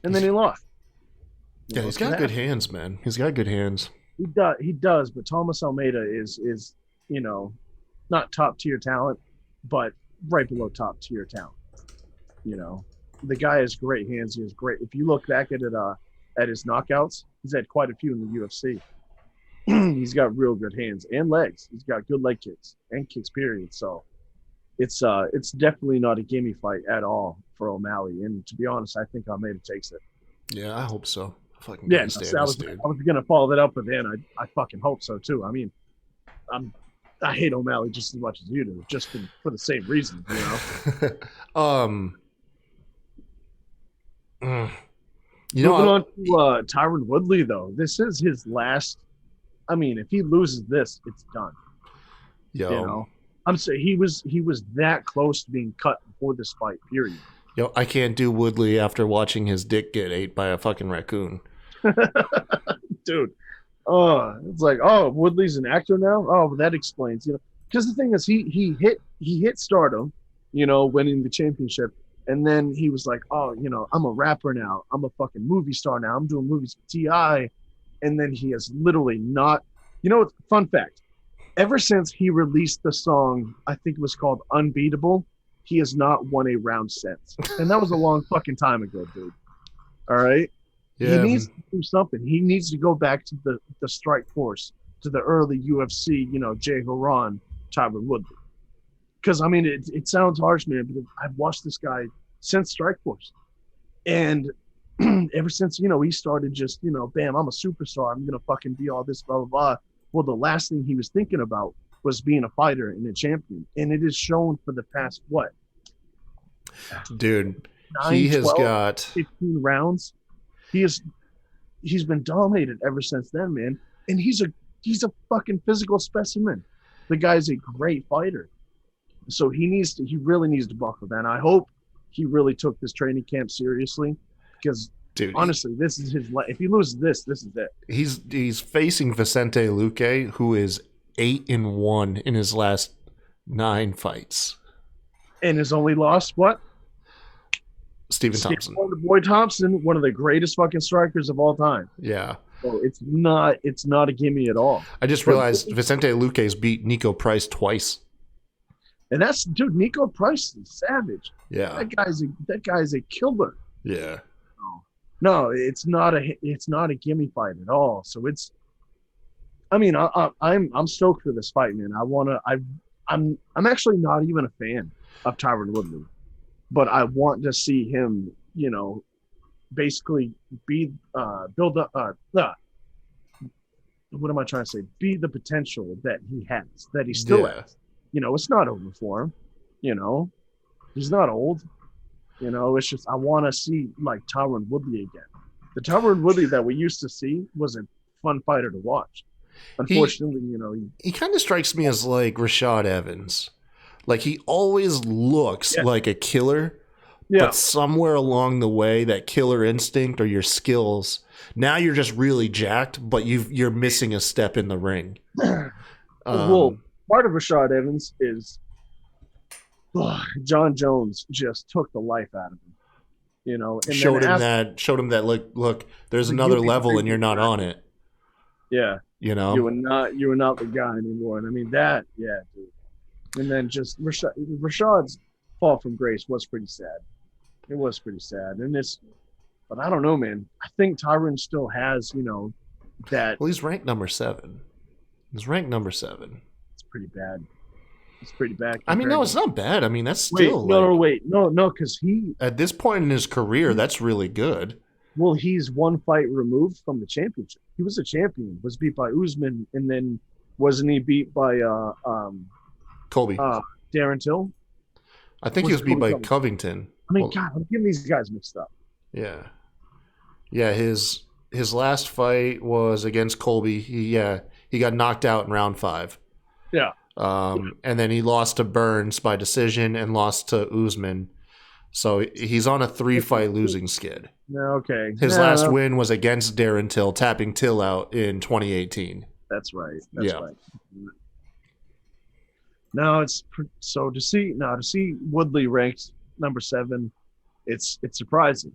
And then he lost. Yeah, he's got good hands, man. He's got good hands. He does, but Thomas Almeida is not top tier talent, but right below top tier talent. The guy has great hands. He has great. If you look back at his knockouts, he's had quite a few in the UFC. He's got real good hands and legs. He's got good leg kicks and kicks, period. So it's definitely not a gimme fight at all for O'Malley. And to be honest, I think Almeida takes it. Yeah, I hope so. I fucking I was gonna follow that up with Dan. I fucking hope so too. I mean, I hate O'Malley just as much as you do, just for the same reason, Moving on to Tyron Woodley, though, this is his last. I mean, if he loses this, it's done. I'm saying he was that close to being cut before this fight. Period. I can't do Woodley after watching his dick get ate by a fucking raccoon. Dude, it's like, Woodley's an actor now. Oh, that explains, because the thing is, he hit stardom, winning the championship. And then he was like, I'm a rapper now. I'm a fucking movie star now. I'm doing movies with T.I. And then he has literally not, fun fact, ever since he released the song, I think it was called Unbeatable, he has not won a round since. And that was a long fucking time ago, dude. All right? Yeah. He needs to do something. He needs to go back to the strike force, to the early UFC, Jay Horan, Tyron Woodley. Because, I mean, it sounds harsh, man, but I've watched this guy since Strikeforce. And ever since, he started just, bam, I'm a superstar. I'm going to fucking be all this, blah, blah, blah. Well, the last thing he was thinking about was being a fighter and a champion. And it is shown for the past, what? Dude, 9, he has 12, got 15 rounds. He's been dominated ever since then, man. And he's a fucking physical specimen. The guy's a great fighter. So he really needs to buckle down. I hope he really took this training camp seriously, because dude, honestly, this is his. If he loses this is it. He's facing Vicente Luque, who is 8-1 in his last 9 fights, and has only lost what? Stephen Thompson. Boy Thompson, one of the greatest fucking strikers of all time. Yeah. So it's not a gimme at all. I just realized Vicente Luque's beat Nico Price twice. And that's, dude, Nico Price is savage. Yeah. That guy's a killer. Yeah. No, it's not a gimme fight at all. So I'm stoked for this fight, man. I'm actually not even a fan of Tyron Woodley, but I want to see him, basically build up what am I trying to say? Be the potential that he has, that he still has. It's not over for him. He's not old. It's just I want to see like Tyron Woodley again. The Tyron Woodley that we used to see was a fun fighter to watch. Unfortunately, he kind of strikes me as like Rashad Evans. Like he always looks like a killer, but somewhere along the way, that killer instinct or your skills, now you're just really jacked, but you're missing a step in the ring. Well, part of Rashad Evans is John Jones just took the life out of him, and showed him that look, there's another level and you're not on it. Yeah. You were not the guy anymore. And I mean that, dude. And then just Rashad's fall from grace was pretty sad. It was pretty sad. But I don't know, man. I think Tyron still has, that. Well, he's ranked number 7. It's pretty bad. It's pretty bad. I mean, no, it's not bad. I mean, that's still no, because he at this point in his career, that's really good. Well, he's one fight removed from the championship. He was a champion, was beat by Usman, and then wasn't he beat by Colby? Darren Till? I think he was beat by Covington. I mean, God, I'm getting these guys mixed up. Yeah. His last fight was against Colby. He got knocked out in round 5. Yeah. And then he lost to Burns by decision and lost to Usman So he's on a 3-fight losing skid. Okay. His last win was against Darren Till, tapping Till out in 2018. That's right. That's Yeah. right. No, so to see Woodley ranked number 7, it's surprising.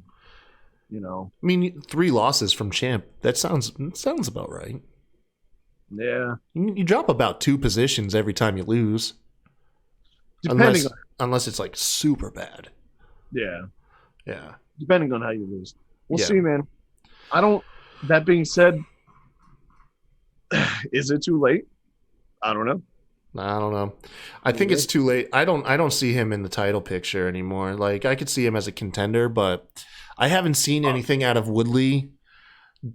You know. I mean, 3 losses from Champ. That sounds about right. Yeah. You drop about 2 positions every time you lose. Depending Unless it's like super bad. Yeah. Yeah. Depending on how you lose. We'll Yeah. see, man. That being said, is it too late? I don't know. I don't know. I think it's too late. I don't see him in the title picture anymore. Like, I could see him as a contender, but I haven't seen anything out of Woodley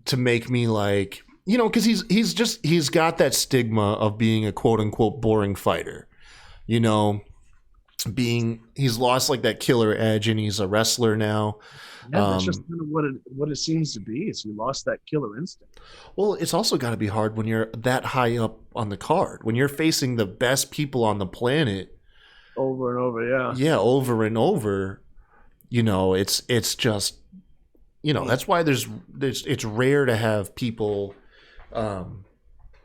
to make me like, you know, because he's got that stigma of being a quote unquote boring fighter. You know, he's lost like that killer edge, and he's a wrestler now. Yeah, that's just kind of what it seems to be. Is you lost that killer instinct. Well, it's also got to be hard when you're that high up on the card, when you're facing the best people on the planet over and over. Yeah. Yeah, over and over. You know, it's just, you know, that's why it's rare to have people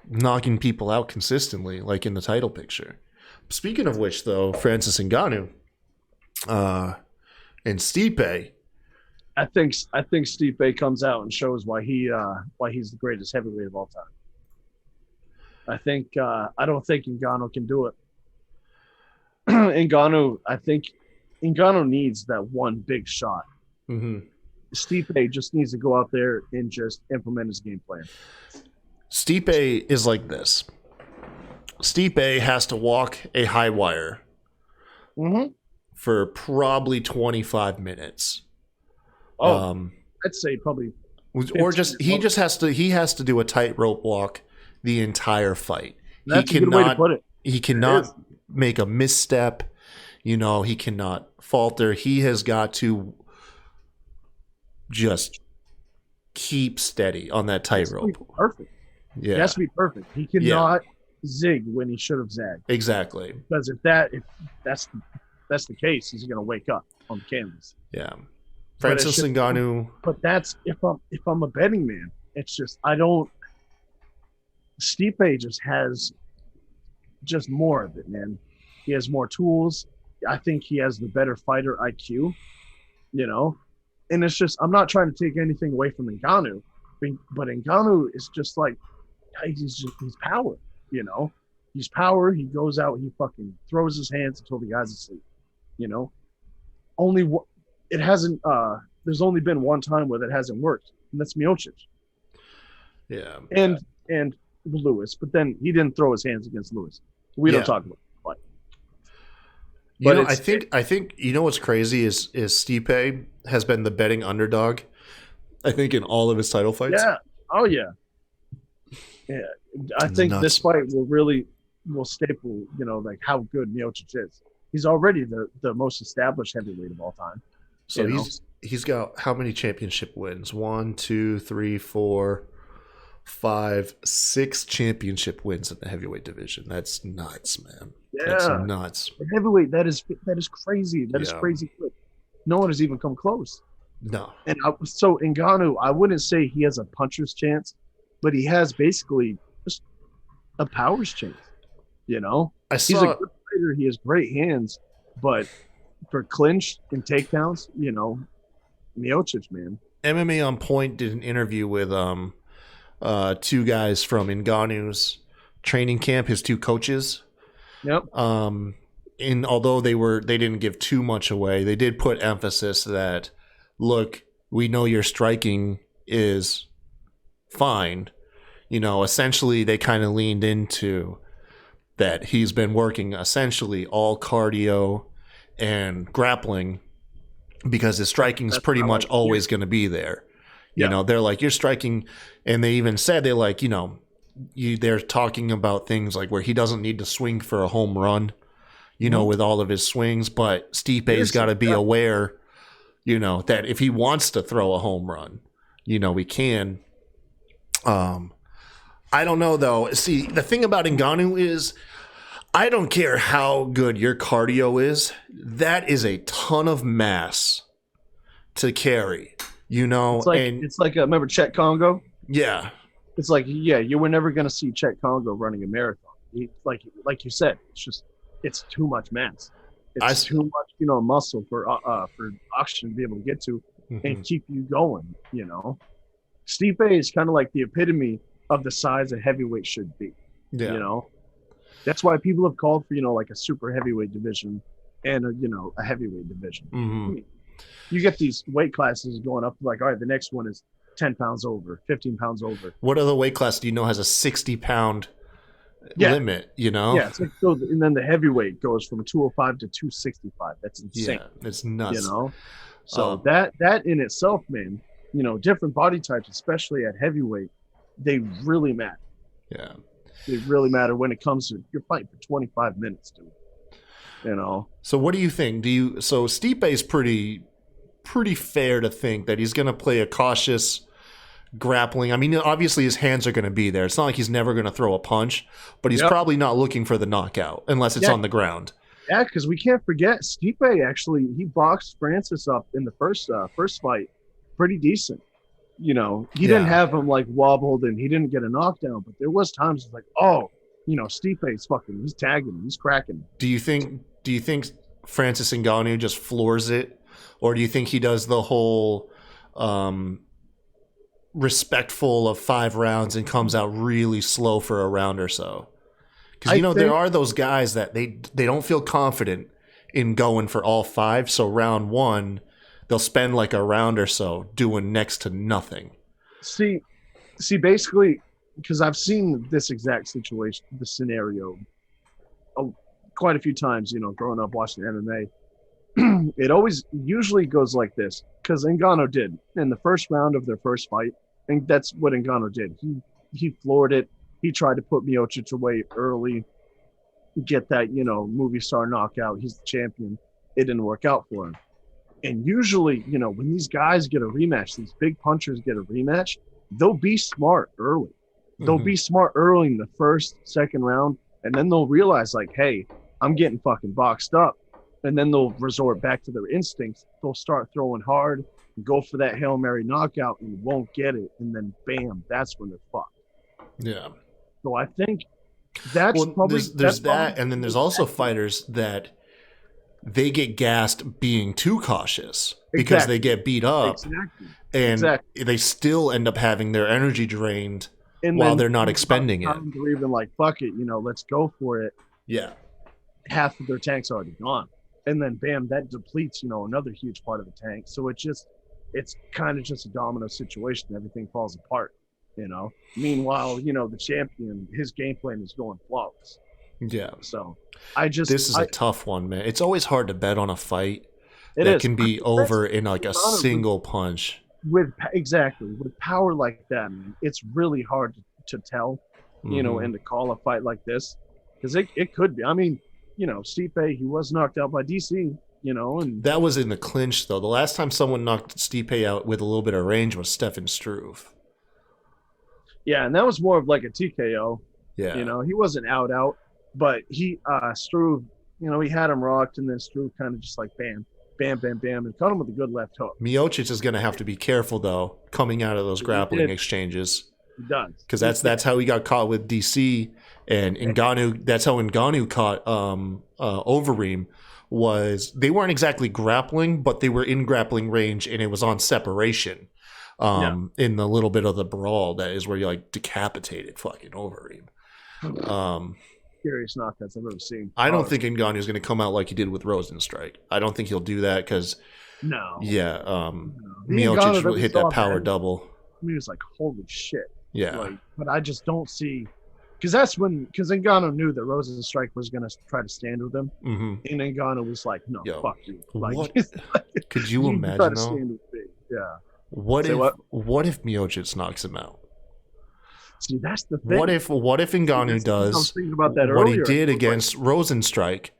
knocking people out consistently, like in the title picture. Speaking of which, though, Francis Ngannou and Stipe. I think Stipe comes out and shows why he's the greatest heavyweight of all time. I don't think Ngannou can do it. I think Ngannou needs that one big shot. Mm-hmm. Stipe just needs to go out there and just implement his game plan. Stipe is like this. Stipe has to walk a high wire for probably 25 minutes. I'd say probably, or just he has to do a tightrope walk the entire fight. That's a good way to put it. He cannot make a misstep. You know, he cannot falter. He has got to just keep steady on that tightrope. Perfect. Yeah, it has to be perfect. He cannot zig when he should have zagged. Exactly. Because if that's the case, he's going to wake up on the canvas. Yeah. Francis Ngannou. But that's if I'm a betting man. It's just Stipe just has just more of it, man. He has more tools. I think he has the better fighter IQ, you know. And it's just, I'm not trying to take anything away from Ngannou, but Ngannou is just like he's power, you know. He's power. He goes out. He fucking throws his hands until the guy's asleep, you know. It hasn't. There's only been one time where that hasn't worked, and that's Miocic. Yeah. And Lewis, but then he didn't throw his hands against Lewis. We don't talk about it. But I think you know what's crazy is Stipe has been the betting underdog. I think in all of his title fights. Yeah. Oh yeah. Yeah. I think this fight will staple, you know, like how good Miocic is. He's already the most established heavyweight of all time. So he's got how many championship wins? 1, 2, 3, 4, 5, 6 championship wins in the heavyweight division. That's nuts, man. Yeah. That's nuts. The heavyweight, that is crazy. That is crazy good. No one has even come close. No. And so Ngannou, I wouldn't say he has a puncher's chance, but he has basically just a power's chance. You know? He's a good fighter. He has great hands, but for clinch and takedowns, you know, Miocic, man. MMA On Point did an interview with 2 guys from Ngannou's training camp, his 2 coaches. Yep. And although they didn't give too much away, they did put emphasis that, look, we know your striking is fine. You know, essentially they kind of leaned into that he's been working essentially all cardio and grappling because his striking is pretty much always going to be there. You know, they're like, you're striking, and they even said they're like, you know, they're talking about things like where he doesn't need to swing for a home run, you know, with all of his swings, but Stipe's got to be aware, you know, that if he wants to throw a home run, you know, he can. I don't know though. See, the thing about Ngannou is I don't care how good your cardio is. That is a ton of mass to carry, you know. It's like remember Chet Congo? Yeah, It's like, yeah, you were never going to see Chet Congo running a marathon. Like you said, it's too much mass. It's too much, muscle for oxygen to be able to get to and keep you going. Stipe is kind of like the epitome of the size a heavyweight should be. yeah. That's why people have called for like a super heavyweight division and a heavyweight division. Mm-hmm. I mean, you get these weight classes going up like, all right, the next one is 10 pounds over, 15 pounds over. What other weight class do you know has a 60-pound limit? Yeah, and then the heavyweight goes from 205 to 265. That's insane. Yeah, it's nuts. So that in itself, man, different body types, especially at heavyweight, they really matter. Yeah, they really matter when it comes to you're fighting for 25 minutes, dude. So what do you think? So Stipe is pretty fair to think that he's going to play a cautious grappling. I mean, obviously his hands are going to be there. It's not like he's never going to throw a punch, but he's probably not looking for the knockout unless it's on the ground. Yeah, because we can't forget Stipe he boxed Francis up in the first fight pretty decent. He didn't have him like wobbled and he didn't get a knockdown, but there was times it's like, oh, Stipe's he's tagging, he's cracking. Do you think Francis Ngannou just floors it, or do you think he does the whole respectful of 5 rounds and comes out really slow for a round or so? Because there are those guys that they don't feel confident in going for all 5, so round 1 they'll spend like a round or so doing next to nothing. See, basically, because I've seen this exact situation, the scenario, quite a few times. Growing up watching MMA, it always usually goes like this. Because Ngannou did in the first round of their first fight, and that's what Ngannou did. He floored it. He tried to put Miocic away early, get that movie star knockout. He's the champion. It didn't work out for him. And usually, when these guys get a rematch, these big punchers get a rematch, they'll be smart early. They'll be smart early in the first, second round, and then they'll realize like, hey, I'm getting fucking boxed up. And then they'll resort back to their instincts. They'll start throwing hard, go for that Hail Mary knockout and won't get it. And then bam, that's when they're fucked. Yeah. So I think that's probably there's that, and then there's also fighters that they get gassed being too cautious because they get beat up, and they still end up having their energy drained while they're not expending it. They're even like, fuck it, let's go for it. Yeah. Half of their tank's already gone. And then bam, that depletes, another huge part of the tank. So it's kind of just a domino situation. Everything falls apart, Meanwhile, the champion, his game plan is going flawless. Yeah. So this is a tough one, man. It's always hard to bet on a fight that can be over in like a single punch. With power like that, man, it's really hard to tell, and to call a fight like this, because it could be. I mean, Stipe, he was knocked out by DC, and that was in the clinch though. The last time someone knocked Stipe out with a little bit of range was Stefan Struve. Yeah, and that was more of like a TKO. Yeah, he wasn't out, but he Struve, he had him rocked, and then Struve kind of just like bam, bam, bam, bam, and caught him with a good left hook. Miocic is going to have to be careful though, coming out of those grappling exchanges. He does, because that's how he got caught with DC and Ngannou. That's how Ngannou caught Overeem. Was they weren't exactly grappling, but they were in grappling range, and it was on separation. In the little bit of the brawl, that is where you like decapitated fucking Overeem. Scariest knockouts I've ever seen. I don't think Ngannou is going to come out like he did with Rosenstrike. I don't think he'll do that because Miocic hit that power double. He was like, holy shit. Yeah. But I just don't see, because Ngannou knew that Rosenstrike was going to try to stand with him. Mm-hmm. And Ngannou was like, no, fuck you. Like, what? Could you imagine though? Yeah. What if Miocic knocks him out? See, that's the thing. What if Ngannou does what he did against Rosenstrike,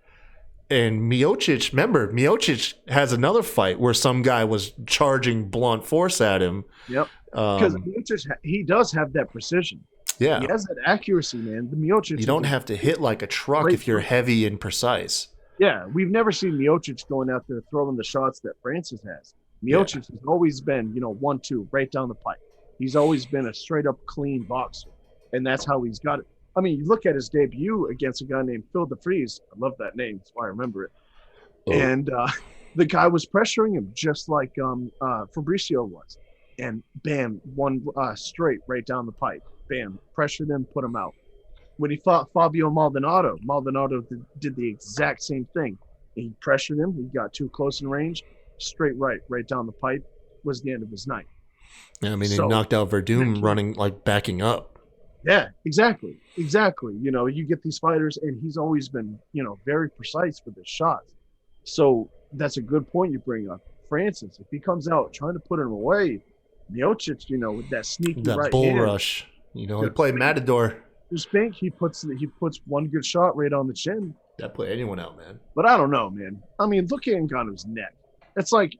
and Miocic? Remember, Miocic has another fight where some guy was charging blunt force at him. Yep. Because Miocic, he does have that precision. Yeah. He has that accuracy, man. The Miocic. You don't have to hit like a truck if you're heavy and precise. Yeah, we've never seen Miocic going out there throwing the shots that Francis has. Miocic has always been, 1-2, right down the pipe. He's always been a straight up clean boxer, and that's how he's got it. I mean, you look at his debut against a guy named Phil DeFries. I love that name. That's why I remember it. Oh. And the guy was pressuring him just like Fabricio was. And bam, one straight right down the pipe. Bam, pressured him, put him out. When he fought Fabio Maldonado did the exact same thing. He pressured him. He got too close in range. Straight right down the pipe was the end of his night. Yeah, I mean, he knocked out Verdum running, like backing up. Yeah, exactly. You get these fighters, and he's always been, very precise with his shots. So that's a good point you bring up. Francis, if he comes out trying to put him away, Miocic, with that sneaky right bull hand, rush. He played Matador. Just think he puts one good shot right on the chin. That put anyone out, man. But I don't know, man. I mean, look at Ngannou's neck. It's like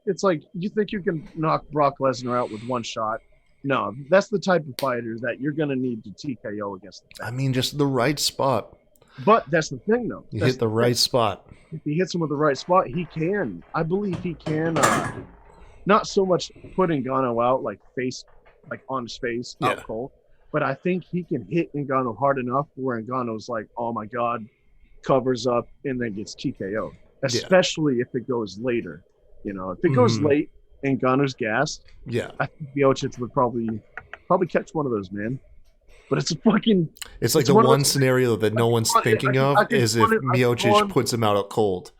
you think you can knock Brock Lesnar out with one shot. No, that's the type of fighter that you're going to need to TKO against. I mean, just the right spot. But that's the thing, though. You hit the right spot. If he hits him with the right spot, he can. I believe he can. Not so much put Ngannou out, like on his face, out cold. But I think he can hit Ngannou hard enough where Ngannou's like, oh my God, covers up and then gets TKO. Especially if it goes later. If it goes late and Ngannou's gassed, I think Miocic would probably catch one of those, man. But it's it's like the one scenario that no one's thinking of is if Miocic puts him out cold.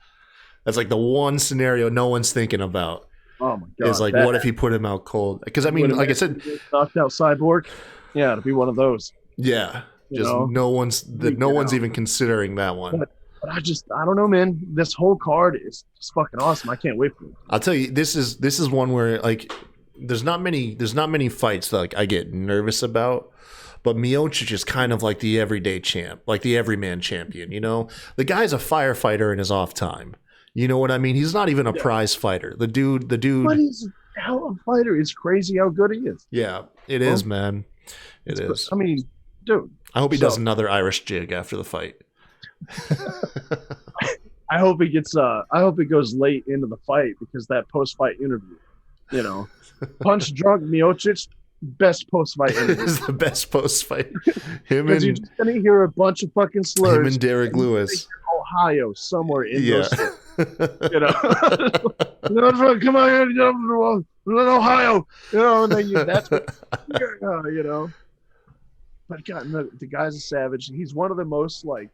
That's like the one scenario no one's thinking about. Oh my God. Is like, what if he put him out cold? Because I mean, like I said, knocked out Cyborg. Yeah, to be one of those. Yeah, no one's even considering that one. But I don't know, man. This whole card is just fucking awesome. I can't wait for it. I'll tell you, this is one where like there's not many fights that like I get nervous about. But Miocic is kind of like the everyday champ, like the everyman champion. The guy's a firefighter in his off time. You know what I mean? He's not even a prize fighter. The dude. But he's a hell of a fighter. It's crazy how good he is. Yeah, it is, man. It is. I mean, dude. I hope he does another Irish jig after the fight. I hope he gets. I hope it goes late into the fight because that post-fight interview, punch drunk Miocic, best post-fight interview. Is the best post-fight. You're just gonna hear a bunch of fucking slurs. Him and Derek Lewis. Ohio, somewhere in those. Come on, in Ohio. And then that's what. But God, the guy's a savage. He's one of the most like.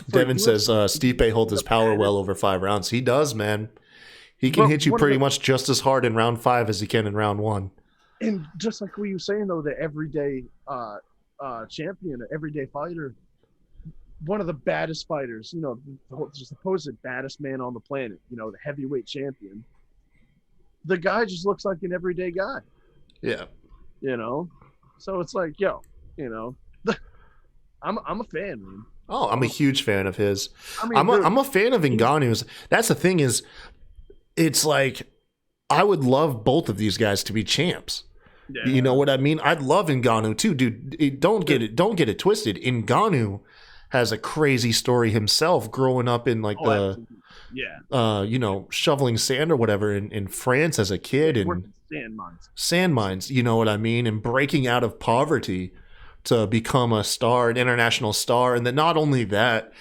Devin says Stipe holds his power well over 5 rounds. He does, man. He can hit you pretty much just as hard in round 5 as he can in round 1. And just like what you were saying, though, the everyday champion, everyday fighter, one of the baddest fighters, the supposed baddest man on the planet, the heavyweight champion. The guy just looks like an everyday guy. Yeah. So it's like, I'm a fan, man. Oh, I'm a huge fan of his. I mean, I'm a fan of Ngannou's. That's the thing is, it's like I would love both of these guys to be champs. Yeah. You know what I mean? I'd love Ngannou too, dude. Don't get it twisted. Ngannou has a crazy story himself, growing up in like shoveling sand or whatever in France as a kid and sand mines. You know what I mean? And breaking out of poverty to become a star, an international star. And then not only that,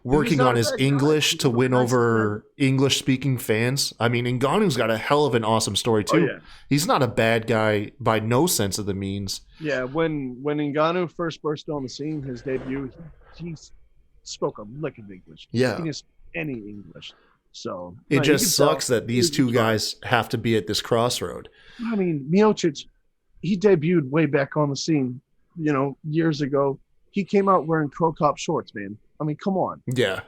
working on his English to win over English-speaking fans. I mean, Ngannou's got a hell of an awesome story, too. Oh, yeah. He's not a bad guy by no sense of the means. Yeah, when Ngannou first burst on the scene, his debut, he spoke a lick of English. Yeah. He didn't speak any English. So it just sucks that these two guys have to be at this crossroad. I mean, Miocic, he debuted way back on the scene, years ago. He came out wearing Crow Cop shorts, man. I mean, come on. Yeah.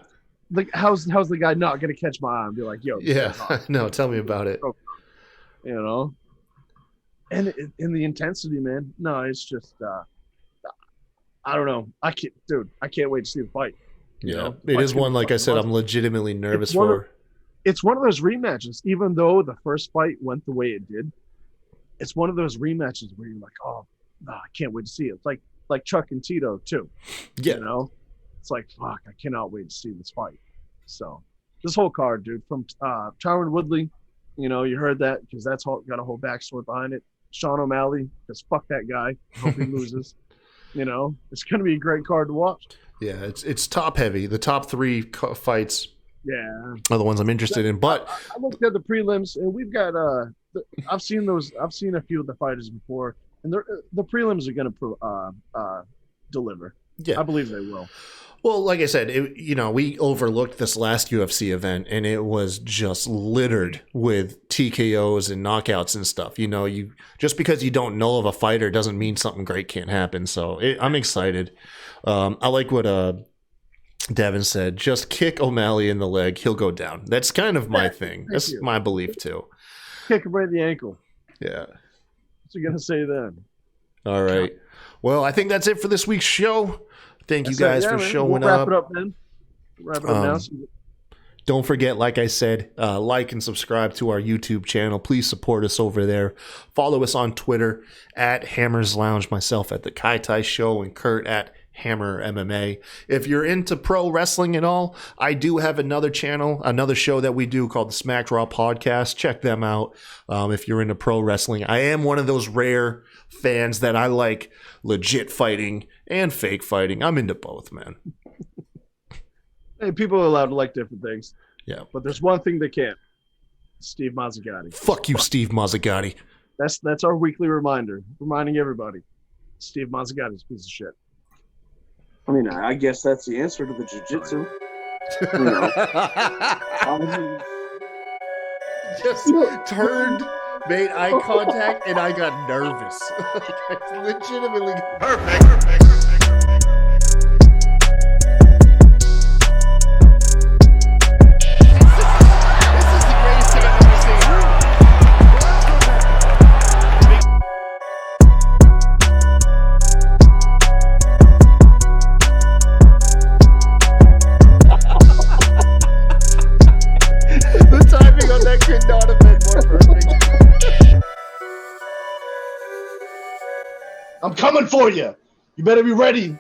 Like, how's the guy not going to catch my eye and be like, yo. Yeah. No, tell me about it. And in the intensity, man. No, it's just, I don't know. I can't wait to see the fight. Yeah. It is one, like I said, I'm legitimately nervous for. It's one of those rematches, even though the first fight went the way it did. It's one of those rematches where you're like, oh, I can't wait to see it. It's like Chuck and Tito too. Yeah. You know, it's like, fuck, I cannot wait to see this fight. So this whole card, dude, from Tyron Woodley, you know, you heard that because that's got a whole backstory behind it. Sean O'Malley, because fuck that guy. I hope he loses. You know, it's going to be a great card to watch. Yeah, it's top heavy. The top three fights are the ones I'm interested in. But I looked at the prelims, and we've got I've seen those. I've seen a few of the fighters before, and the prelims are going to deliver. Yeah, I believe they will. Well, like I said, we overlooked this last UFC event, and it was just littered with TKOs and knockouts and stuff. You know, you just because you don't know of a fighter doesn't mean something great can't happen. So I'm excited. I like what Devin said. Just kick O'Malley in the leg, he'll go down. That's kind of my thing. That's my belief too. Kick him right in the ankle. Yeah. What's he gonna say then? All right. Well, I think that's it for this week's show. Thank you guys for showing up. Wrap it up, man. Wrap it up now. Don't forget, like I said, like and subscribe to our YouTube channel. Please support us over there. Follow us on Twitter at Hammers Lounge, myself at the Kai Tai Show, and Kurt at Hammer MMA. If you're into pro wrestling at all, I do have another channel, another show that we do called the Smack Raw Podcast. Check them out if you're into pro wrestling. I am one of those rare fans that I like legit fighting and fake fighting. I'm into both, man. Hey, people are allowed to like different things. Yeah. But there's one thing they can't. Steve Mazzagatti. Fuck you, Steve Mazzagatti. That's our weekly reminder, reminding everybody. Steve Mazzagatti's a piece of shit. I mean, I guess that's the answer to the jiu-jitsu. Just turned, made eye contact, and I got nervous. I legitimately perfect. I'm coming for you. You better be ready.